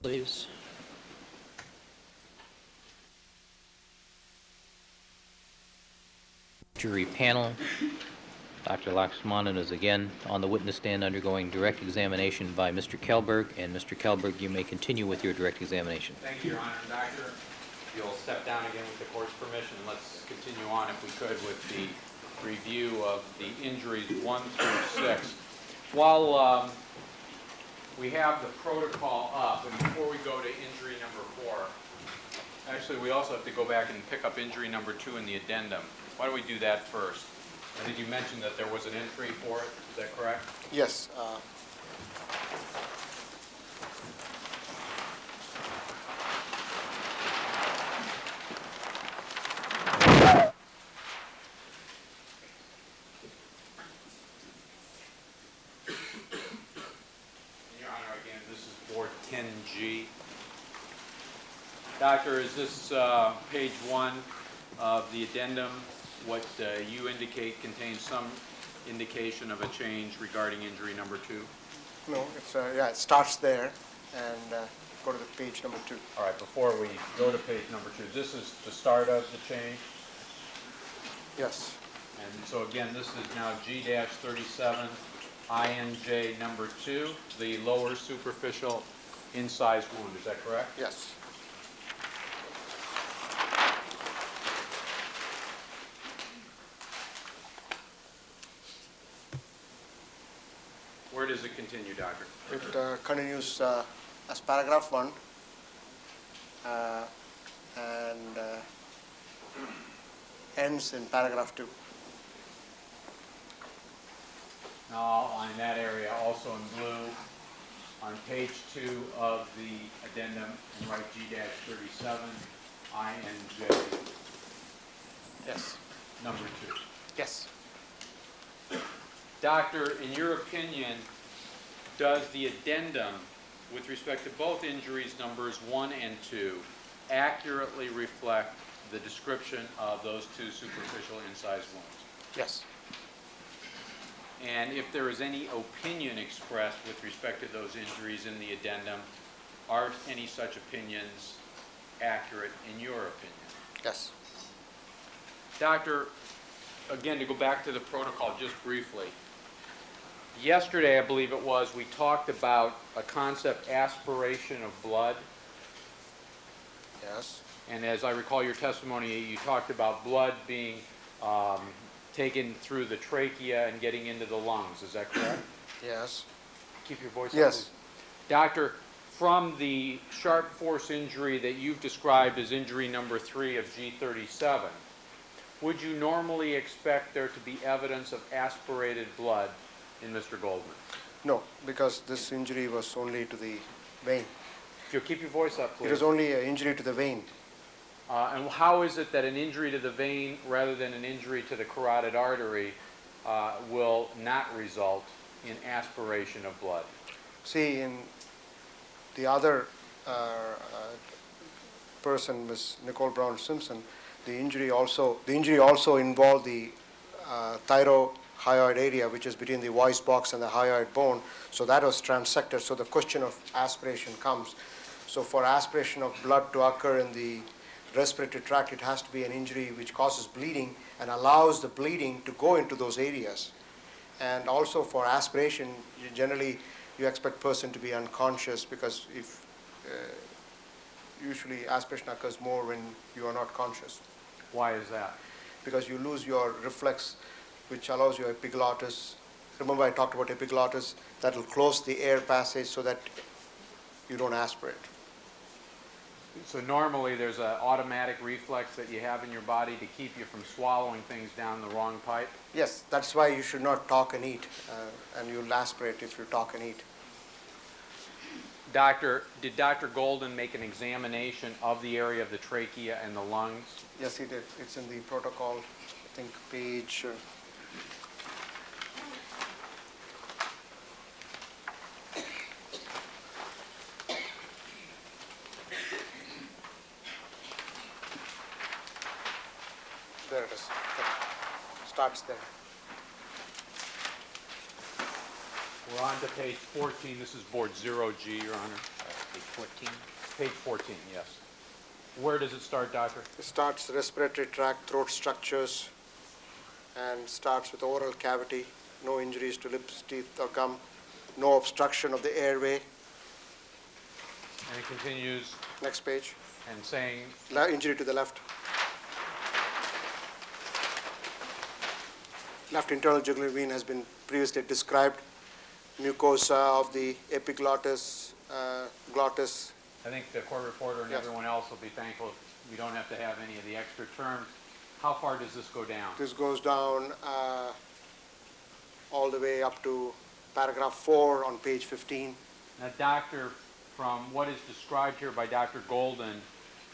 A: Please. Jury panel. Dr. Lakshmanan is again on the witness stand undergoing direct examination by Mr. Kelberg. And Mr. Kelberg, you may continue with your direct examination.
B: Thank you, Your Honor. Doctor, you'll step down again with the court's permission. Let's continue on, if we could, with the review of the injuries 1 through 6. While we have the protocol up, and before we go to injury number 4, actually, we also have to go back and pick up injury number 2 in the addendum. Why don't we do that first? I think you mentioned that there was an entry for it. Is that correct?
D: Yes.
B: Your Honor, again, this is Board 10G. Doctor, is this page 1 of the addendum? What you indicate contains some indication of a change regarding injury number 2?
D: No, it starts there and go to the page number 2.
B: All right, before we go to page number 2, this is the start of the change?
D: Yes.
B: And so again, this is now G-37, INJ number 2, the lower superficial incised wound, is that correct?
D: Yes.
B: Where does it continue, doctor?
D: It continues as paragraph 1 and ends in paragraph 2.
B: Now, in that area, also in blue, on page 2 of the addendum, and write G-37, INJ
D: Yes.
B: Number 2.
D: Yes.
B: Doctor, in your opinion, does the addendum with respect to both injuries numbers 1 and 2 accurately reflect the description of those 2 superficial incised wounds?
D: Yes.
B: And if there is any opinion expressed with respect to those injuries in the addendum, are any such opinions accurate in your opinion?
D: Yes.
B: Doctor, again, to go back to the protocol just briefly. Yesterday, I believe it was, we talked about a concept, aspiration of blood.
D: Yes.
B: And as I recall your testimony, you talked about blood being taken through the trachea and getting into the lungs. Is that correct?
D: Yes.
B: Keep your voice up,
D: Yes.
B: please. Doctor, from the sharp force injury that you've described as injury number 3 of G37, would you normally expect there to be evidence of aspirated blood in Mr. Goldman?
D: No, because this injury was only to the vein.
B: If you'll keep your voice up, please.
D: It was only an injury to the vein.
B: And how is it that an injury to the vein rather than an injury to the carotid artery will not result in aspiration of blood?
D: See, in the other person, Ms. Nicole Brown Simpson, the injury also involved the thyrohyoid area, which is between the voice box and the hyoid bone. So that was transected. So the question of aspiration comes. So for aspiration of blood to occur in the respiratory tract, it has to be an injury which causes bleeding and allows the bleeding to go into those areas. And also for aspiration, you expect person to be unconscious, because if usually aspiration occurs more when you are not conscious,
B: Why is that?
D: because you lose your reflex, which allows your epiglottis. Remember I talked about epiglottis, that will close the air passage so that you don't aspirate.
B: So normally there's an automatic reflex that you have in your body to keep you from swallowing things down the wrong pipe?
D: Yes, that's why you should not talk and eat, and you'll aspirate if you talk and eat.
B: Doctor, did Dr. Golden make an examination of the area of the trachea and the lungs?
D: Yes, he did. It's in the protocol, I think page... there it is. Starts there.
B: We're on to page 14. This is board 0G, Your Honor.
A: Page 14.
B: Page 14, yes. Where does it start, Doctor?
D: It starts respiratory tract, throat structures, and starts with oral cavity, no injuries to lips, teeth, or gum, no obstruction of the airway.
B: And it continues
D: Next page.
B: and saying,
D: Injury to the left. Left internal jugular vein has been previously described. Mucosa of the epiglottis, glottis.
B: I think the court reporter and
D: Yes.
B: everyone else will be thankful if we don't have to have any of the extra terms. How far does this go down?
D: This goes down all the way up to paragraph 4 on page 15.
B: Now, Doctor, from what is described here by Dr. Golden,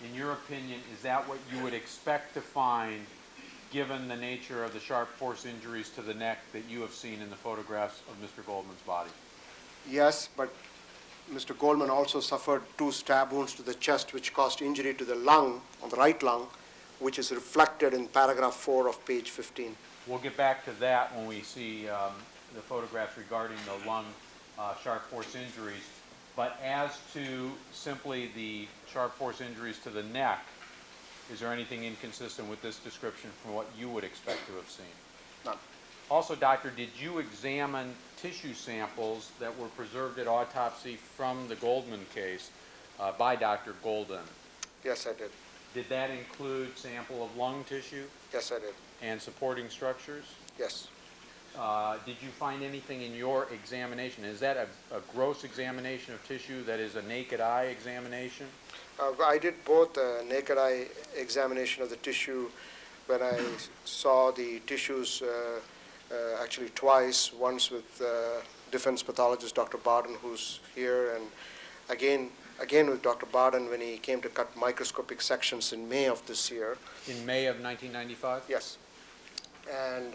B: in your opinion, is that what you would expect to find given the nature of the sharp force injuries to the neck that you have seen in the photographs of Mr. Goldman's body?
D: Yes, but Mr. Goldman also suffered 2 stab wounds to the chest, which caused injury to the lung, on the right lung, which is reflected in paragraph 4 of page 15.
B: We'll get back to that when we see the photographs regarding the lung sharp force injuries. But as to simply the sharp force injuries to the neck, is there anything inconsistent with this description from what you would expect to have seen?
D: None.
B: Also, Doctor, did you examine tissue samples that were preserved at autopsy from the Goldman case by Dr. Golden?
D: Yes, I did.
B: Did that include sample of lung tissue
D: Yes, I did.
B: and supporting structures?
D: Yes.
B: Did you find anything in your examination? Is that a gross examination of tissue that is a naked eye examination?
D: I did both a naked eye examination of the tissue when I saw the tissues actually twice, once with defense pathologist Dr. Barton, who's here, and again with Dr. Barden when he came to cut microscopic sections in May of this year.
B: In May of 1995?
D: Yes. And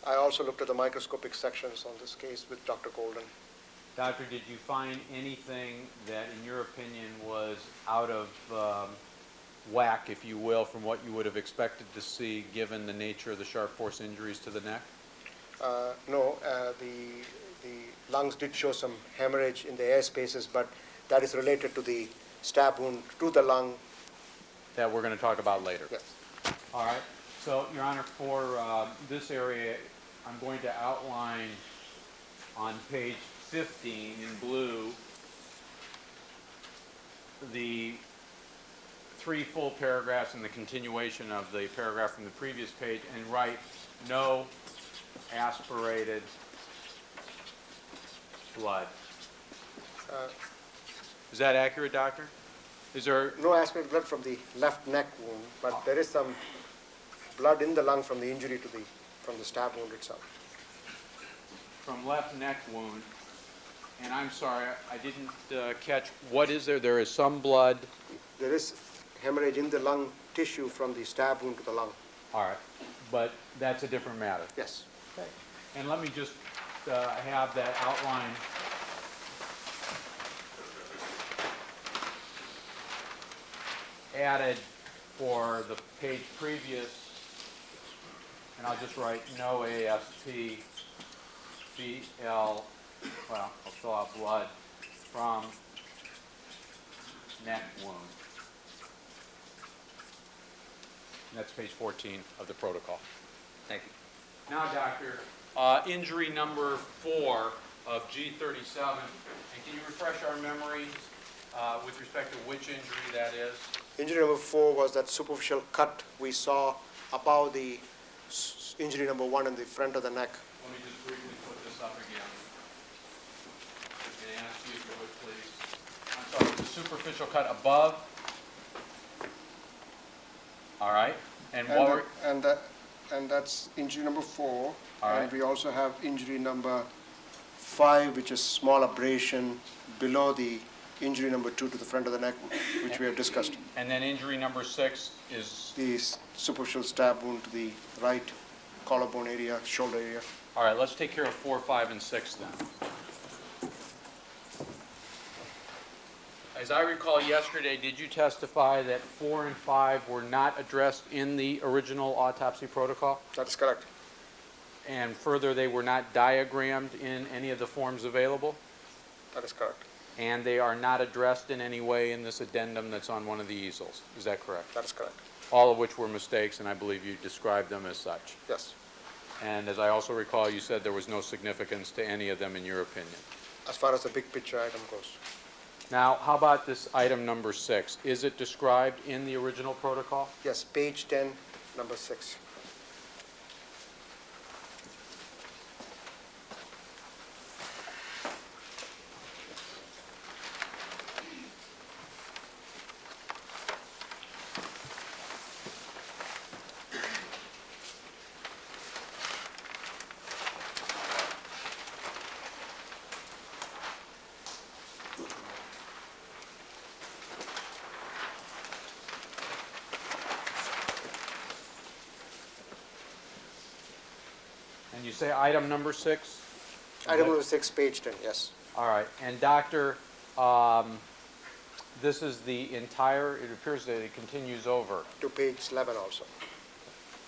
D: I also looked at the microscopic sections on this case with Dr. Golden.
B: Doctor, did you find anything that, in your opinion, was out of whack, if you will, from what you would have expected to see given the nature of the sharp force injuries to the neck?
D: No, the lungs did show some hemorrhage in the air spaces, but that is related to the stab wound to the lung.
B: That we're going to talk about later.
D: Yes.
B: All right. So, Your Honor, for this area, I'm going to outline on page 15 in blue the 3 full paragraphs and the continuation of the paragraph from the previous page, and write no aspirated blood. Is that accurate, doctor? Is there...
D: No aspirated blood from the left neck wound, but there is some blood in the lung from the injury to from the stab wound itself.
B: From left neck wound, and I'm sorry, I didn't catch, what is there? There is some blood.
D: There is hemorrhage in the lung tissue from the stab wound to the lung.
B: All right, but that's a different matter.
D: Yes.
B: Okay. And let me just have that outline. Added for the page previous, and I'll just write no ASP, BL, well, I'll fill out blood from neck wound. And that's page 14 of the protocol.
A: Thank you.
B: Now, doctor, injury number 4 of G37, and can you refresh our memory with respect to which injury that is?
D: Injury number 4 was that superficial cut we saw above the injury number 1 in the front of the neck.
B: Let me just briefly put this up again and ask you if you would please. I'm sorry, the superficial cut above. All right, and what were...
D: And that's injury number 4.
B: All right.
D: And we also have injury number 5, which is small abrasion below the injury number 2 to the front of the neck, which we have discussed.
B: And then injury number 6 is...
D: The superficial stab wound to the right collarbone area, shoulder area.
B: All right, let's take care of 4, 5, and 6 then. As I recall yesterday, did you testify that 4 and 5 were not addressed in the original autopsy protocol?
D: That is correct.
B: And further, they were not diagrammed in any of the forms available?
D: That is correct.
B: And they are not addressed in any way in this addendum that's on one of the easels. Is that correct?
D: That is correct.
B: All of which were mistakes, and I believe you described them as such.
D: Yes.
B: And as I also recall, you said there was no significance to any of them in your opinion.
D: As far as the big picture item goes.
B: Now, how about this item number 6? Is it described in the original protocol?
D: Yes, page 10, number 6.
B: And you say item number 6?
D: Item number 6, page 10, yes.
B: All right. And doctor, this is the entire, it appears that it continues over.
D: To page 11 also.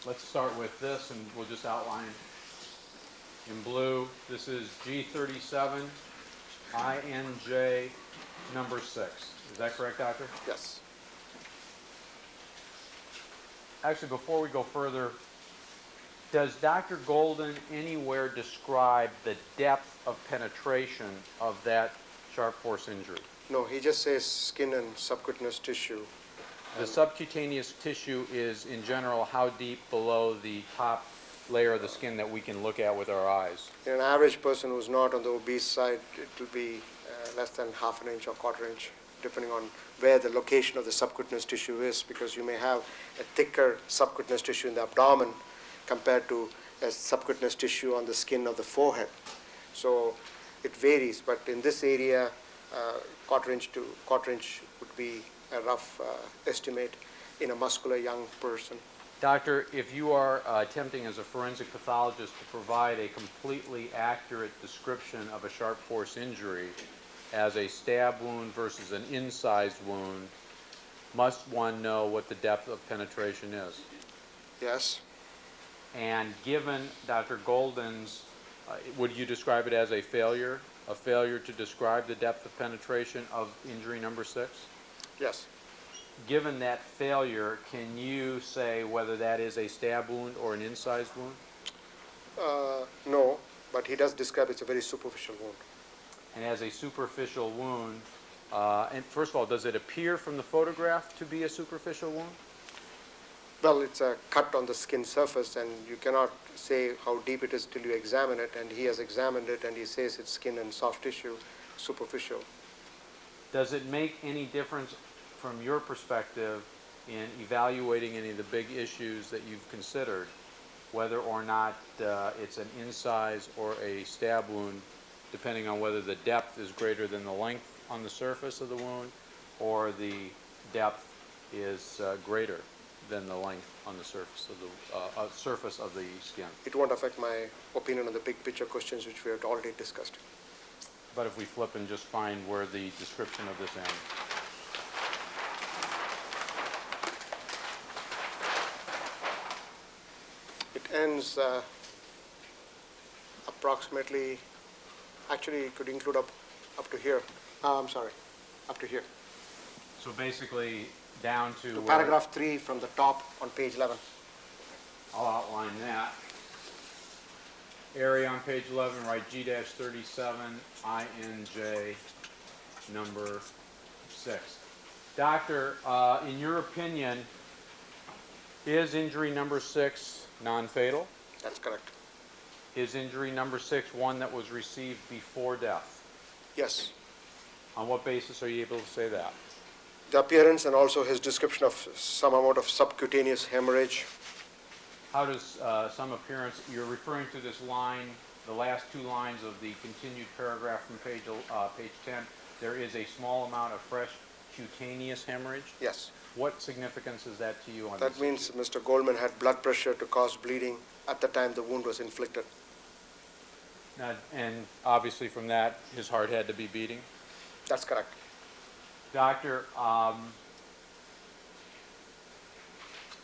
B: Let's start with this, and we'll just outline in blue. This is G37, INJ number 6. Is that correct, doctor?
D: Yes.
B: Actually, before we go further, does Dr. Golden anywhere describe the depth of penetration of that sharp force injury?
D: No, he just says skin and subcutaneous tissue.
B: The subcutaneous tissue is, in general, how deep below the top layer of the skin that we can look at with our eyes?
D: In an average person who's not on the obese side, it will be less than half an inch or quarter inch, depending on where the location of the subcutaneous tissue is, because you may have a thicker subcutaneous tissue in the abdomen compared to a subcutaneous tissue on the skin of the forehead. So it varies, but in this area, quarter inch would be a rough estimate in a muscular young person.
B: Doctor, if you are attempting as a forensic pathologist to provide a completely accurate description of a sharp force injury as a stab wound versus an incised wound, must one know what the depth of penetration is?
D: Yes.
B: And given Dr. Golden's, would you describe it as a failure to describe the depth of penetration of injury number 6?
D: Yes.
B: Given that failure, can you say whether that is a stab wound or an incised wound?
D: No, but he does describe it's a very superficial wound.
B: And as a superficial wound, and first of all, does it appear from the photograph to be a superficial wound?
D: Well, it's a cut on the skin surface, and you cannot say how deep it is till you examine it, and he has examined it, and he says it's skin and soft tissue, superficial.
B: Does it make any difference from your perspective in evaluating any of the big issues that you've considered, whether or not it's an incise or a stab wound, depending on whether the depth is greater than the length on the surface of the wound, or the depth is greater than the length on the surface of the skin?
D: It won't affect my opinion on the big picture questions which we have already discussed.
B: But if we flip and just find where the description of this ends.
D: It ends approximately, actually it could include up to here. I'm sorry, up to here.
B: So basically down to
D: To
B: where-
D: paragraph 3 from the top on page 11.
B: I'll outline that. Area on page 11, write G-37, INJ, number 6. Doctor, in your opinion, is injury number 6 non-fatal?
D: That's correct.
B: Is injury number 6 one that was received before death?
D: Yes.
B: On what basis are you able to say that?
D: The appearance and also his description of some amount of subcutaneous hemorrhage.
B: How does some appearance, you're referring to this line, the last 2 lines of the continued paragraph from page 10, there is a small amount of fresh cutaneous hemorrhage?
D: Yes.
B: What significance is that to you on
D: That
B: this
D: means
B: issue?
D: Mr. Goldman had blood pressure to cause bleeding at the time the wound was inflicted.
B: Now, and obviously from that, his heart had to be beating?
D: That's correct.
B: Doctor,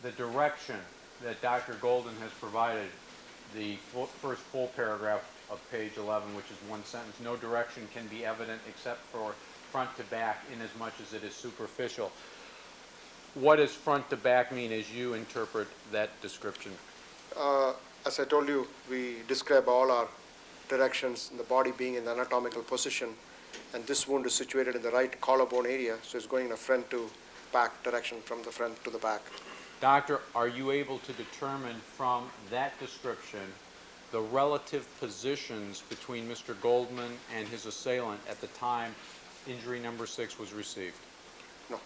B: the direction that Dr. Golden has provided, the first full paragraph of page 11, which is one sentence, no direction can be evident except for front to back in as much as it is superficial. What does front to back mean as you interpret that description?
D: As I told you, we describe all our directions in the body being in the anatomical position, and this wound is situated in the right collarbone area, so it's going in a front to back direction, from the front to the back.
B: Doctor, are you able to determine from that description the relative positions between Mr. Goldman and his assailant at the time injury number 6 was received?
D: No,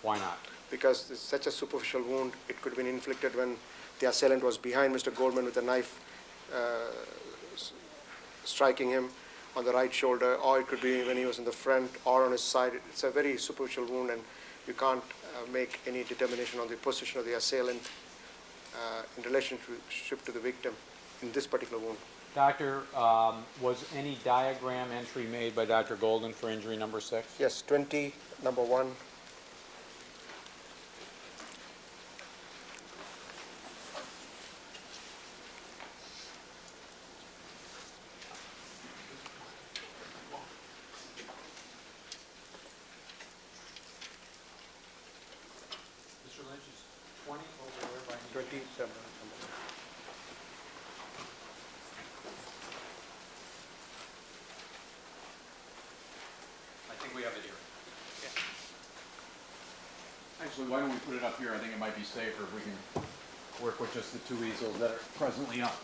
B: Why not?
D: because it's such a superficial wound, it could have been inflicted when the assailant was behind Mr. Goldman with a knife, striking him on the right shoulder, or it could be when he was in the front or on his side. It's a very superficial wound, and you can't make any determination on the position of the assailant in relationship to the victim in this particular wound.
B: Doctor, was any diagram entry made by Dr. Golden for injury number 6?
D: Yes, 20, number 1.
B: Mr. Lynch, is 20 over there by
D: 27.
B: I think we have it here. Actually, why don't we put it up here? I think it might be safer if we can work with just the 2 easels that are presently up.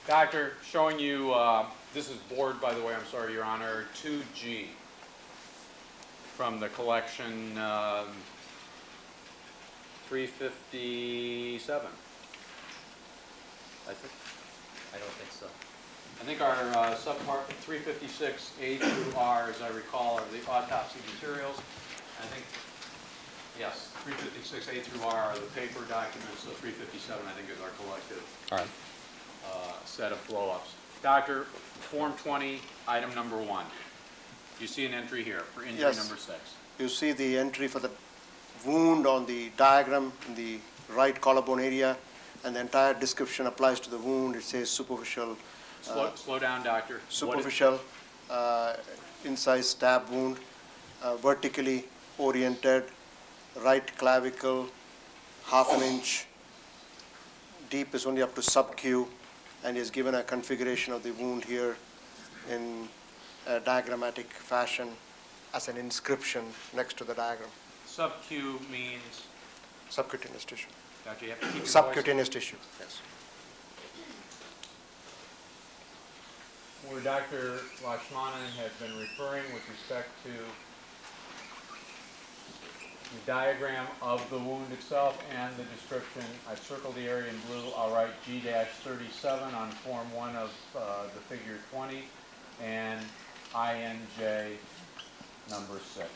B: Doctor, showing you, this is board, by the way, I'm sorry, Your Honor, 2G from the collection 357. I think.
A: I don't think so.
B: I think our subpart 356 A through R, as I recall, are the autopsy materials. I think, yes, 356 A through R are the paper documents, so 357 I think is our collective
A: All right.
B: set of blow-ups. Doctor, Form 20, item number 1. You see an entry here for injury
D: Yes.
B: number 6.
D: You see the entry for the wound on the diagram in the right collarbone area, and the entire description applies to the wound. It says superficial,
B: Slow down, doctor.
D: superficial incise stab wound, vertically oriented, right clavicle, half an inch, deep is only up to sub-Q, and is given a configuration of the wound here in a diagrammatic fashion as an inscription next to the diagram.
B: Sub-Q means,
D: Subcutaneous tissue.
B: doctor, you have to keep your voice.
D: Subcutaneous tissue, yes.
B: Where Dr. Lakshmanan has been referring with respect to the diagram of the wound itself and the description, I've circled the area in blue. I'll write G-37 on Form 1 of the figure 20 and INJ number 6.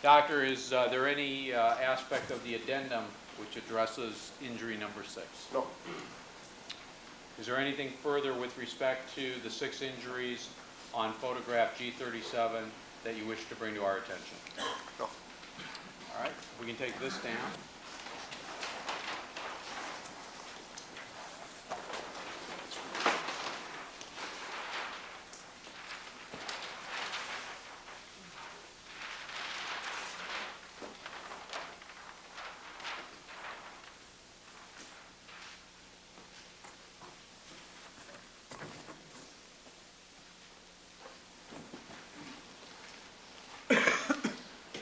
B: Doctor, is there any aspect of the addendum which addresses injury number 6?
D: No.
B: Is there anything further with respect to the 6 injuries on photograph G37 that you wish to bring to our attention?
D: No.
B: All right, we can take this down.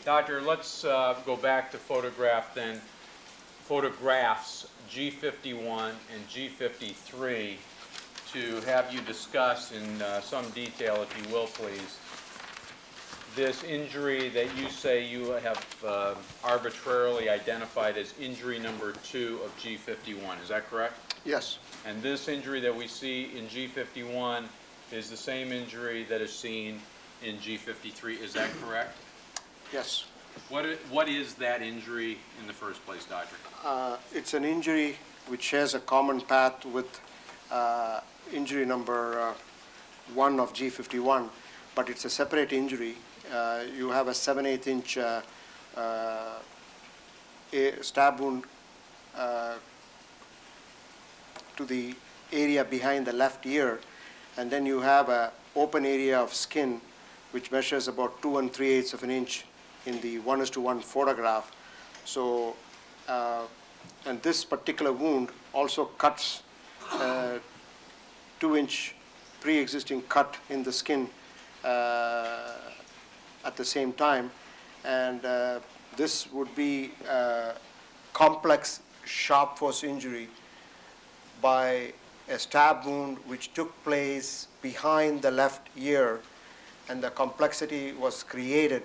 B: Doctor, let's go back to photographs G51 and G53 to have you discuss in some detail, if you will, please, this injury that you say you have arbitrarily identified as injury number 2 of G51. Is that correct?
D: Yes.
B: And this injury that we see in G51 is the same injury that is seen in G53. Is that correct?
D: Yes.
B: What is that injury in the first place, doctor?
D: It's an injury which shares a common path with injury number 1 of G51, but it's a separate injury. You have a 7/8 inch stab wound to the area behind the left ear, and then you have an open area of skin which measures about 2 3/8 of an inch in the 1:1 photograph. So, and this particular wound also cuts 2-inch pre-existing cut in the skin at the same time, and this would be a complex sharp force injury by a stab wound which took place behind the left ear, and the complexity was created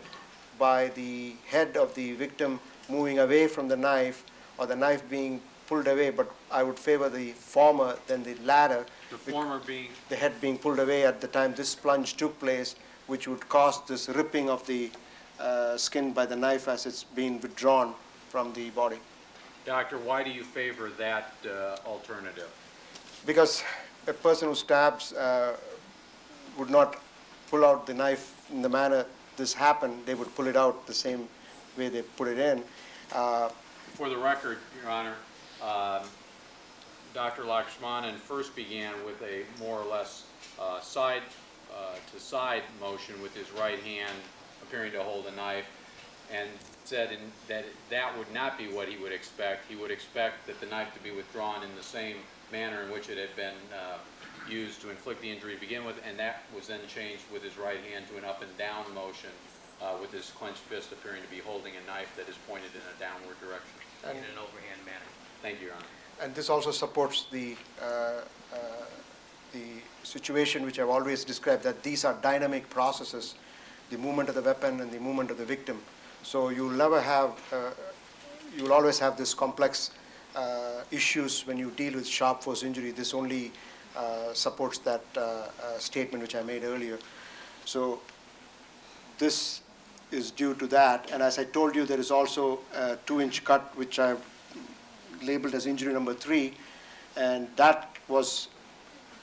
D: by the head of the victim moving away from the knife or the knife being pulled away, but I would favor the former than the latter.
B: The former being?
D: The head being pulled away at the time this plunge took place, which would cause this ripping of the skin by the knife as it's being withdrawn from the body.
B: Doctor, why do you favor that alternative?
D: Because a person who stabs would not pull out the knife in the manner this happened. They would pull it out the same way they put it in.
B: For the record, Your Honor, Dr. Lakshmanan first began with a more or less side-to-side motion with his right hand appearing to hold a knife, and said that would not be what he would expect. He would expect that the knife to be withdrawn in the same manner in which it had been used to inflict the injury to begin with, and that was then changed with his right hand to an up and down motion with his clenched fist appearing to be holding a knife that is pointed in a downward direction.
A: In an overhand manner.
B: Thank you, Your Honor.
D: And this also supports the situation which I've always described, that these are dynamic processes, the movement of the weapon and the movement of the victim. So you'll never have, you'll always have this complex issues when you deal with sharp force injury. This only supports that statement which I made earlier. So this is due to that. And as I told you, there is also a 2-inch cut which I've labeled as injury number 3, and that was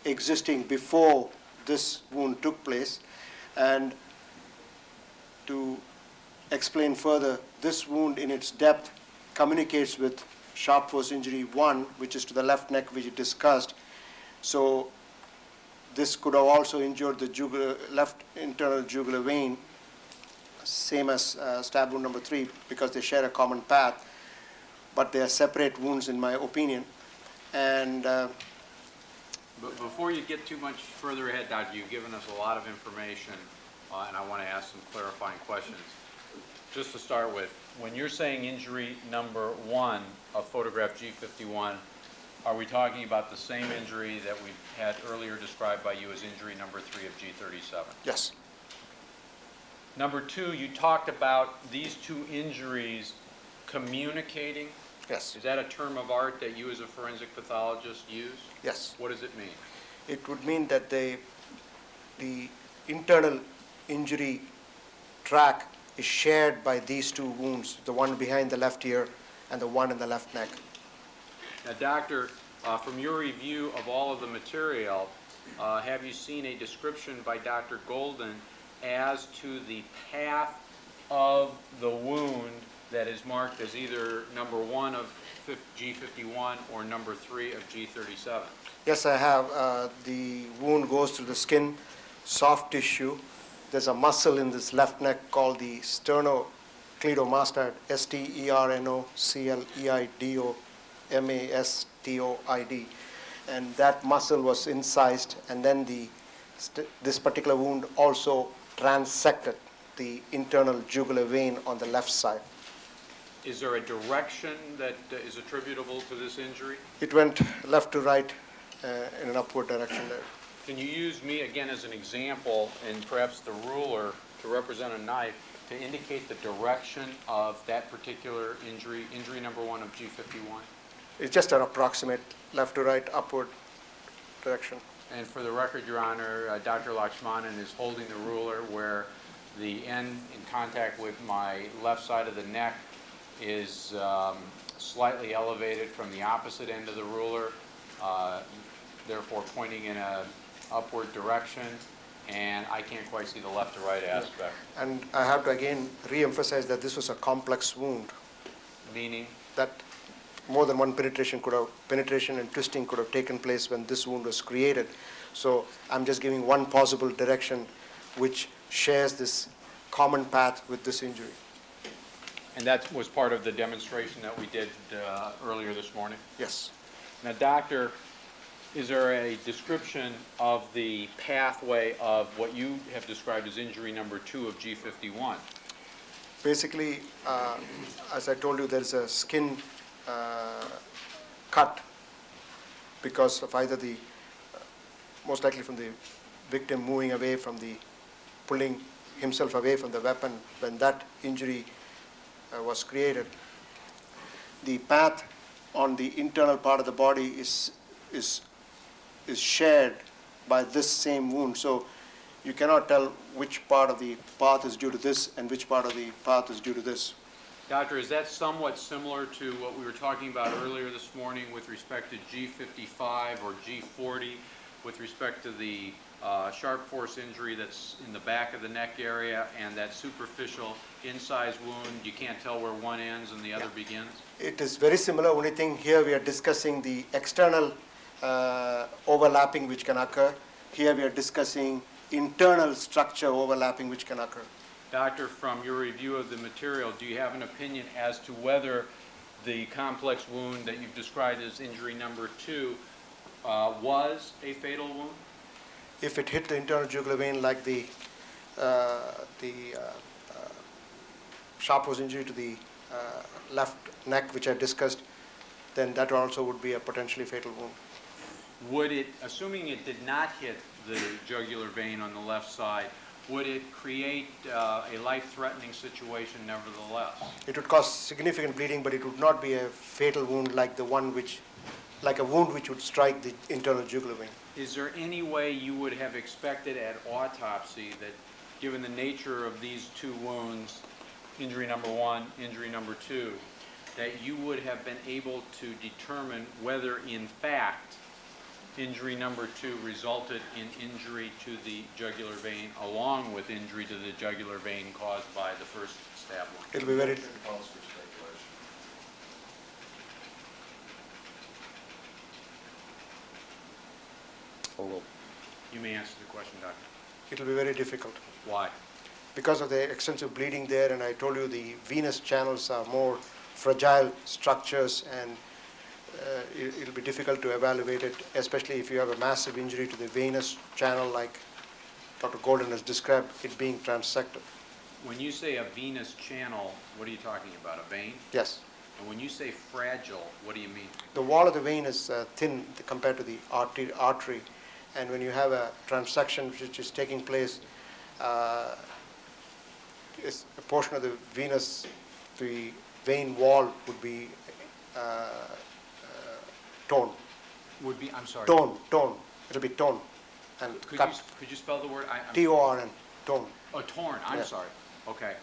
D: existing before this wound took place. And to explain further, this wound in its depth communicates with sharp force injury 1, which is to the left neck, which we discussed. So this could have also injured the left internal jugular vein, same as stab wound number 3, because they share a common path, but they are separate wounds in my opinion. And
B: But before you get too much further ahead, Doctor, you've given us a lot of information, and I want to ask some clarifying questions. Just to start with, when you're saying injury number 1 of photograph G51, are we talking about the same injury that we had earlier described by you as injury number 3 of G37?
D: yes,
B: Number 2, you talked about these 2 injuries communicating.
D: yes,
B: Is that a term of art that you as a forensic pathologist use?
D: yes.
B: What does it mean?
D: It would mean that the internal injury track is shared by these 2 wounds, the one behind the left ear and the one in the left neck.
B: Now, Doctor, from your review of all of the material, have you seen a description by Dr. Golden as to the path of the wound that is marked as either number 1 of G51 or number 3 of G37?
D: Yes, I have. The wound goes through the skin, soft tissue. There's a muscle in this left neck called the sternocleidomastoid, sternocleidomastoid. And that muscle was incised, and then this particular wound also transected the internal jugular vein on the left side.
B: Is there a direction that is attributable to this injury?
D: It went left to right in an upward direction there.
B: Can you use me again as an example and perhaps the ruler to represent a knife to indicate the direction of that particular injury, injury number 1 of G51?
D: It's just an approximate left to right upward direction.
B: And for the record, Your Honor, Dr. Lakshmanan is holding the ruler where the end in contact with my left side of the neck is slightly elevated from the opposite end of the ruler, therefore pointing in an upward direction, and I can't quite see the left to right aspect.
D: And I have to again re-emphasize that this was a complex wound,
B: Meaning?
D: that more than one penetration and twisting could have taken place when this wound was created. So I'm just giving one possible direction which shares this common path with this injury.
B: And that was part of the demonstration that we did earlier this morning?
D: Yes.
B: Now, Doctor, is there a description of the pathway of what you have described as injury number 2 of G51?
D: Basically, as I told you, there's a skin cut because of either the, most likely from the victim moving away from the, pulling himself away from the weapon when that injury was created. The path on the internal part of the body is shared by this same wound. So you cannot tell which part of the path is due to this and which part of the path is due to this.
B: Doctor, is that somewhat similar to what we were talking about earlier this morning with respect to G55 or G40 with respect to the sharp force injury that's in the back of the neck area and that superficial incised wound? You can't tell where one ends and the other begins?
D: It is very similar. Only thing here we are discussing the external overlapping which can occur. Here we are discussing internal structure overlapping which can occur.
B: Doctor, from your review of the material, do you have an opinion as to whether the complex wound that you've described as injury number 2 was a fatal wound?
D: If it hit the internal jugular vein like the sharp force injury to the left neck which I discussed, then that also would be a potentially fatal wound.
B: Would it, assuming it did not hit the jugular vein on the left side, would it create a life-threatening situation nevertheless?
D: It would cause significant bleeding, but it would not be a fatal wound like a wound which would strike the internal jugular vein.
B: Is there any way you would have expected at autopsy that, given the nature of these two wounds, injury number 1, injury number 2, that you would have been able to determine whether in fact injury number 2 resulted in injury to the jugular vein along with injury to the jugular vein caused by the first stab wound?
D: It'll be very,
E: Calls for speculation.
B: You may answer the question, Doctor.
D: it'll be very difficult.
B: Why?
D: Because of the extensive bleeding there, and I told you the venous channels are more fragile structures, and it'll be difficult to evaluate it, especially if you have a massive injury to the venous channel like Dr. Golden has described it being transected.
B: When you say a venous channel, what are you talking about, a vein?
D: Yes.
B: And when you say fragile, what do you mean?
D: The wall of the vein is thin compared to the artery, and when you have a transection which is taking place, is a portion of the vein wall would be torn.
B: Would be, I'm sorry.
D: Torn. It'll be torn and cut.
B: Could you spell the word?
D: T-O-R-N, torn.
B: Oh, torn, I'm
D: Yeah.
B: sorry. Okay.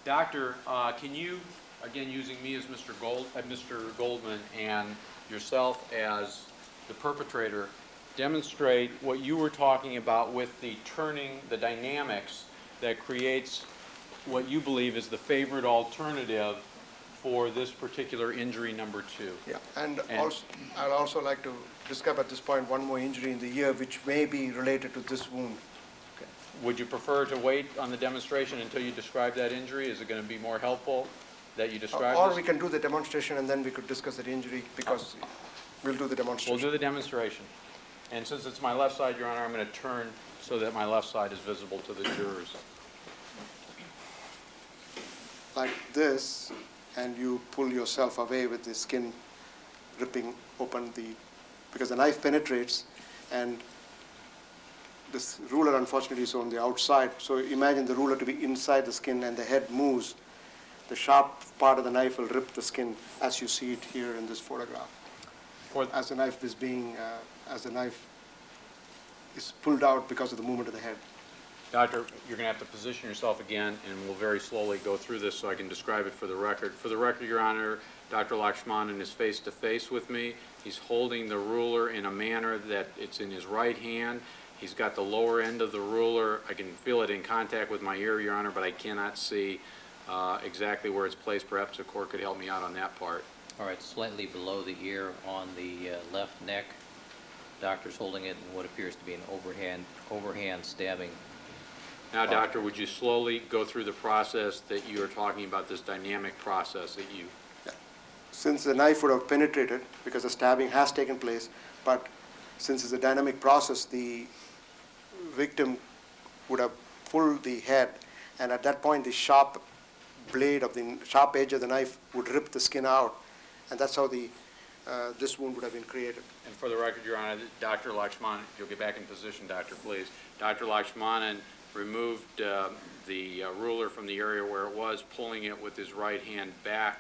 B: Doctor, can you, again, using me as Mr. Goldman and yourself as the perpetrator, demonstrate what you were talking about with the turning, the dynamics that creates what you believe is the favored alternative for this particular injury number 2?
D: Yeah, and also, I'd also like to describe at this point one more injury in the ear which may be related to this wound.
B: Would you prefer to wait on the demonstration until you describe that injury? Is it going to be more helpful that you describe
D: Or
B: this?
D: we can do the demonstration and then we could discuss that injury, because we'll do the
B: We'll
D: demonstration.
B: do the demonstration. And since it's my left side, Your Honor, I'm going to turn so that my left side is visible to the jurors.
D: Like this, and you pull yourself away with the skin ripping open because the knife penetrates, and this ruler unfortunately is on the outside. So imagine the ruler to be inside the skin and the head moves. The sharp part of the knife will rip the skin as you see it here in this photograph. As the knife is pulled out because of the movement of the head.
B: Doctor, you're going to have to position yourself again, and we'll very slowly go through this so I can describe it for the record. For the record, Your Honor, Dr. Lakshmanan is face-to-face with me. He's holding the ruler in a manner that it's in his right hand. He's got the lower end of the ruler. I can feel it in contact with my ear, Your Honor, but I cannot see exactly where it's placed. Perhaps the court could help me out on that part.
A: All right, slightly below the ear on the left neck. Doctor's holding it in what appears to be an overhand stabbing.
B: Now, Doctor, would you slowly go through the process that you are talking about, this dynamic process that you...
D: Since the knife would have penetrated, because the stabbing has taken place, but since it's a dynamic process, the victim would have pulled the head, and at that point the sharp edge of the knife would rip the skin out, and that's how this wound would have been created.
B: And for the record, Your Honor, Dr. Lakshmanan, if you'll get back in position, Doctor, please. Dr. Lakshmanan removed the ruler from the area where it was, pulling it with his right hand back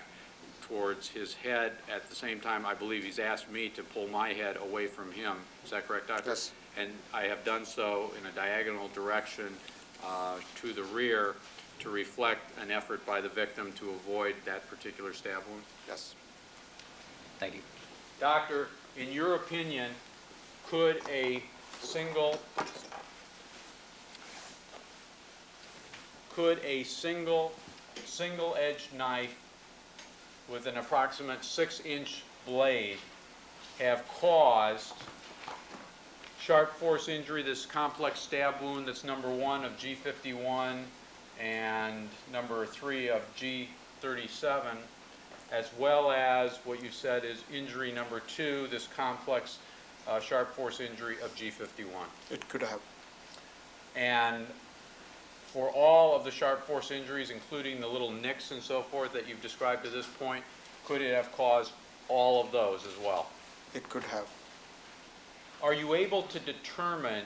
B: towards his head. At the same time, I believe he's asked me to pull my head away from him. Is that correct, Doctor?
D: Yes.
B: And I have done so in a diagonal direction to the rear to reflect an effort by the victim to avoid that particular stab wound?
D: Yes.
A: Thank you.
B: Doctor, in your opinion, could a single-edged knife with an approximate 6-inch blade have caused sharp force injury, this complex stab wound that's number 1 of G51 and number 3 of G37, as well as what you said is injury number 2, this complex sharp force injury of G51?
D: It could have.
B: And for all of the sharp force injuries, including the little nicks and so forth that you've described to this point, could it have caused all of those as well?
D: It could have.
B: Are you able to determine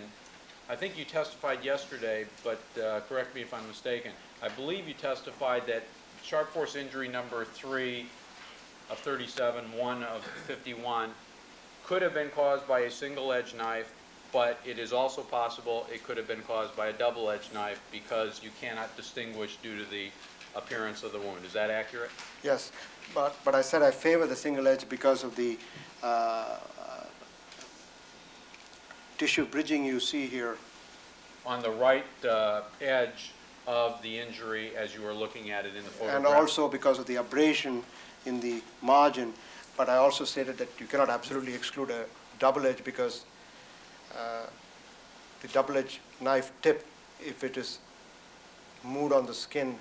B: I think you testified yesterday, but correct me if I'm mistaken. I believe you testified that sharp force injury number 3 of 37, 1 of 51, could have been caused by a single-edged knife, but it is also possible it could have been caused by a double-edged knife because you cannot distinguish due to the appearance of the wound. Is that accurate?
D: Yes, but I said I favor the single edge because of the tissue bridging you see here.
B: On the right edge of the injury as you were looking at it in the photograph.
D: And also because of the abrasion in the margin, but I also stated that you cannot absolutely exclude a double edge because the double edge knife tip, if it is moved on the skin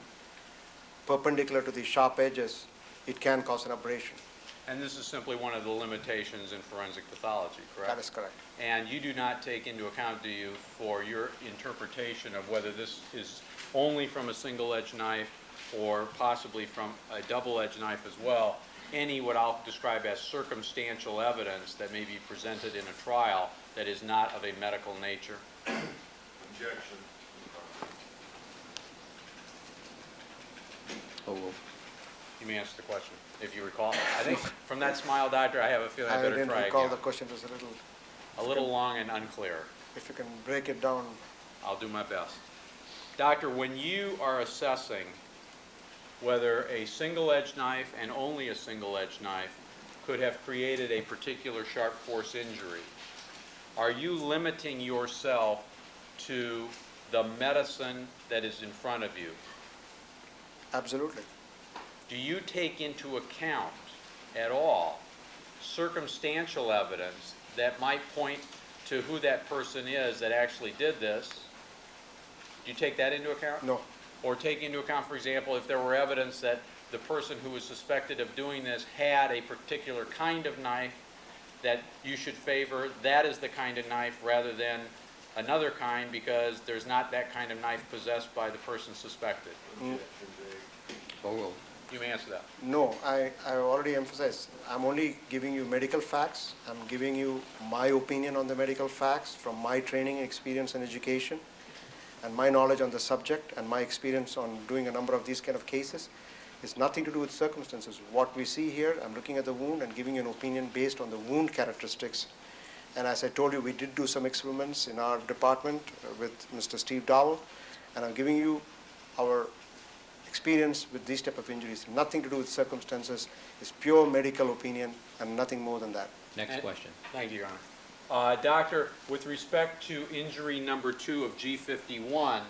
D: perpendicular to the sharp edges, it can cause an abrasion.
B: And this is simply one of the limitations in forensic pathology, correct?
D: That is correct.
B: And you do not take into account, do you, for your interpretation of whether this is only from a single-edged knife or possibly from a double-edged knife as well, any what I'll describe as circumstantial evidence that may be presented in a trial that is not of a medical nature?
E: Objection.
A: Oh, well.
B: You may answer the question, if you recall. I think from that smile, doctor, I have a feeling I
D: I
B: better
D: didn't
B: try
D: recall
B: again.
D: the question was
B: A little long and unclear.
D: if you can break it down.
B: I'll do my best. Doctor, when you are assessing whether a single-edged knife and only a single-edged knife could have created a particular sharp force injury, are you limiting yourself to the medicine that is in front of you?
D: Absolutely.
B: Do you take into account at all circumstantial evidence that might point to who that person is that actually did this? Do you take that into account?
D: No.
B: Or take into account, for example, if there were evidence that the person who was suspected of doing this had a particular kind of knife that you should favor, that is the kind of knife rather than another kind because there's not that kind of knife possessed by the person suspected?
E: Objection, Jake.
A: Oh, well.
B: You may answer that.
D: No, I already emphasized, I'm only giving you medical facts. I'm giving you my opinion on the medical facts from my training, experience, and education, and my knowledge on the subject, and my experience on doing a number of these kind of cases. It's nothing to do with circumstances. What we see here, I'm looking at the wound and giving you an opinion based on the wound characteristics. And as I told you, we did do some experiments in our department with Mr. Steve Dowell, and I'm giving you our experience with these type of injuries. Nothing to do with circumstances. It's pure medical opinion and nothing more than that.
A: Next question.
B: Thank you, Your Honor. Doctor, with respect to injury number 2 of G51,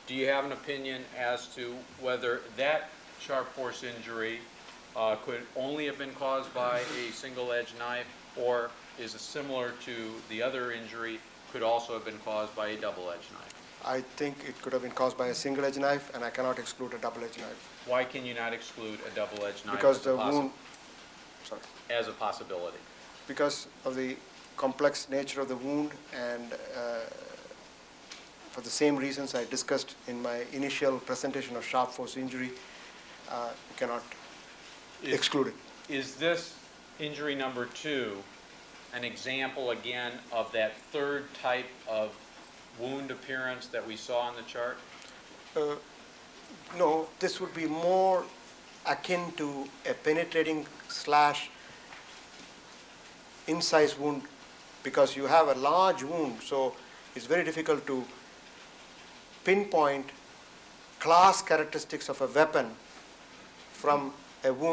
B: do you have an opinion as to whether that sharp force injury could only have been caused by a single-edged knife, or is it similar to the other injury, could also have been caused by a double-edged knife?
D: I think it could have been caused by a single-edged knife, and I cannot exclude a double-edged knife.
B: Why can you not exclude a double-edged knife
D: Because
B: as,
D: the wound, sorry,
B: as a possibility?
D: because of the complex nature of the wound, and for the same reasons I discussed in my initial presentation of sharp force injury, you cannot exclude it.
B: Is this injury number 2 an example again of that third type of wound appearance that we saw on the chart?
D: No, this would be more akin to a penetrating slash incise wound because you have a large wound, so it's very difficult to pinpoint class characteristics of a weapon from a wound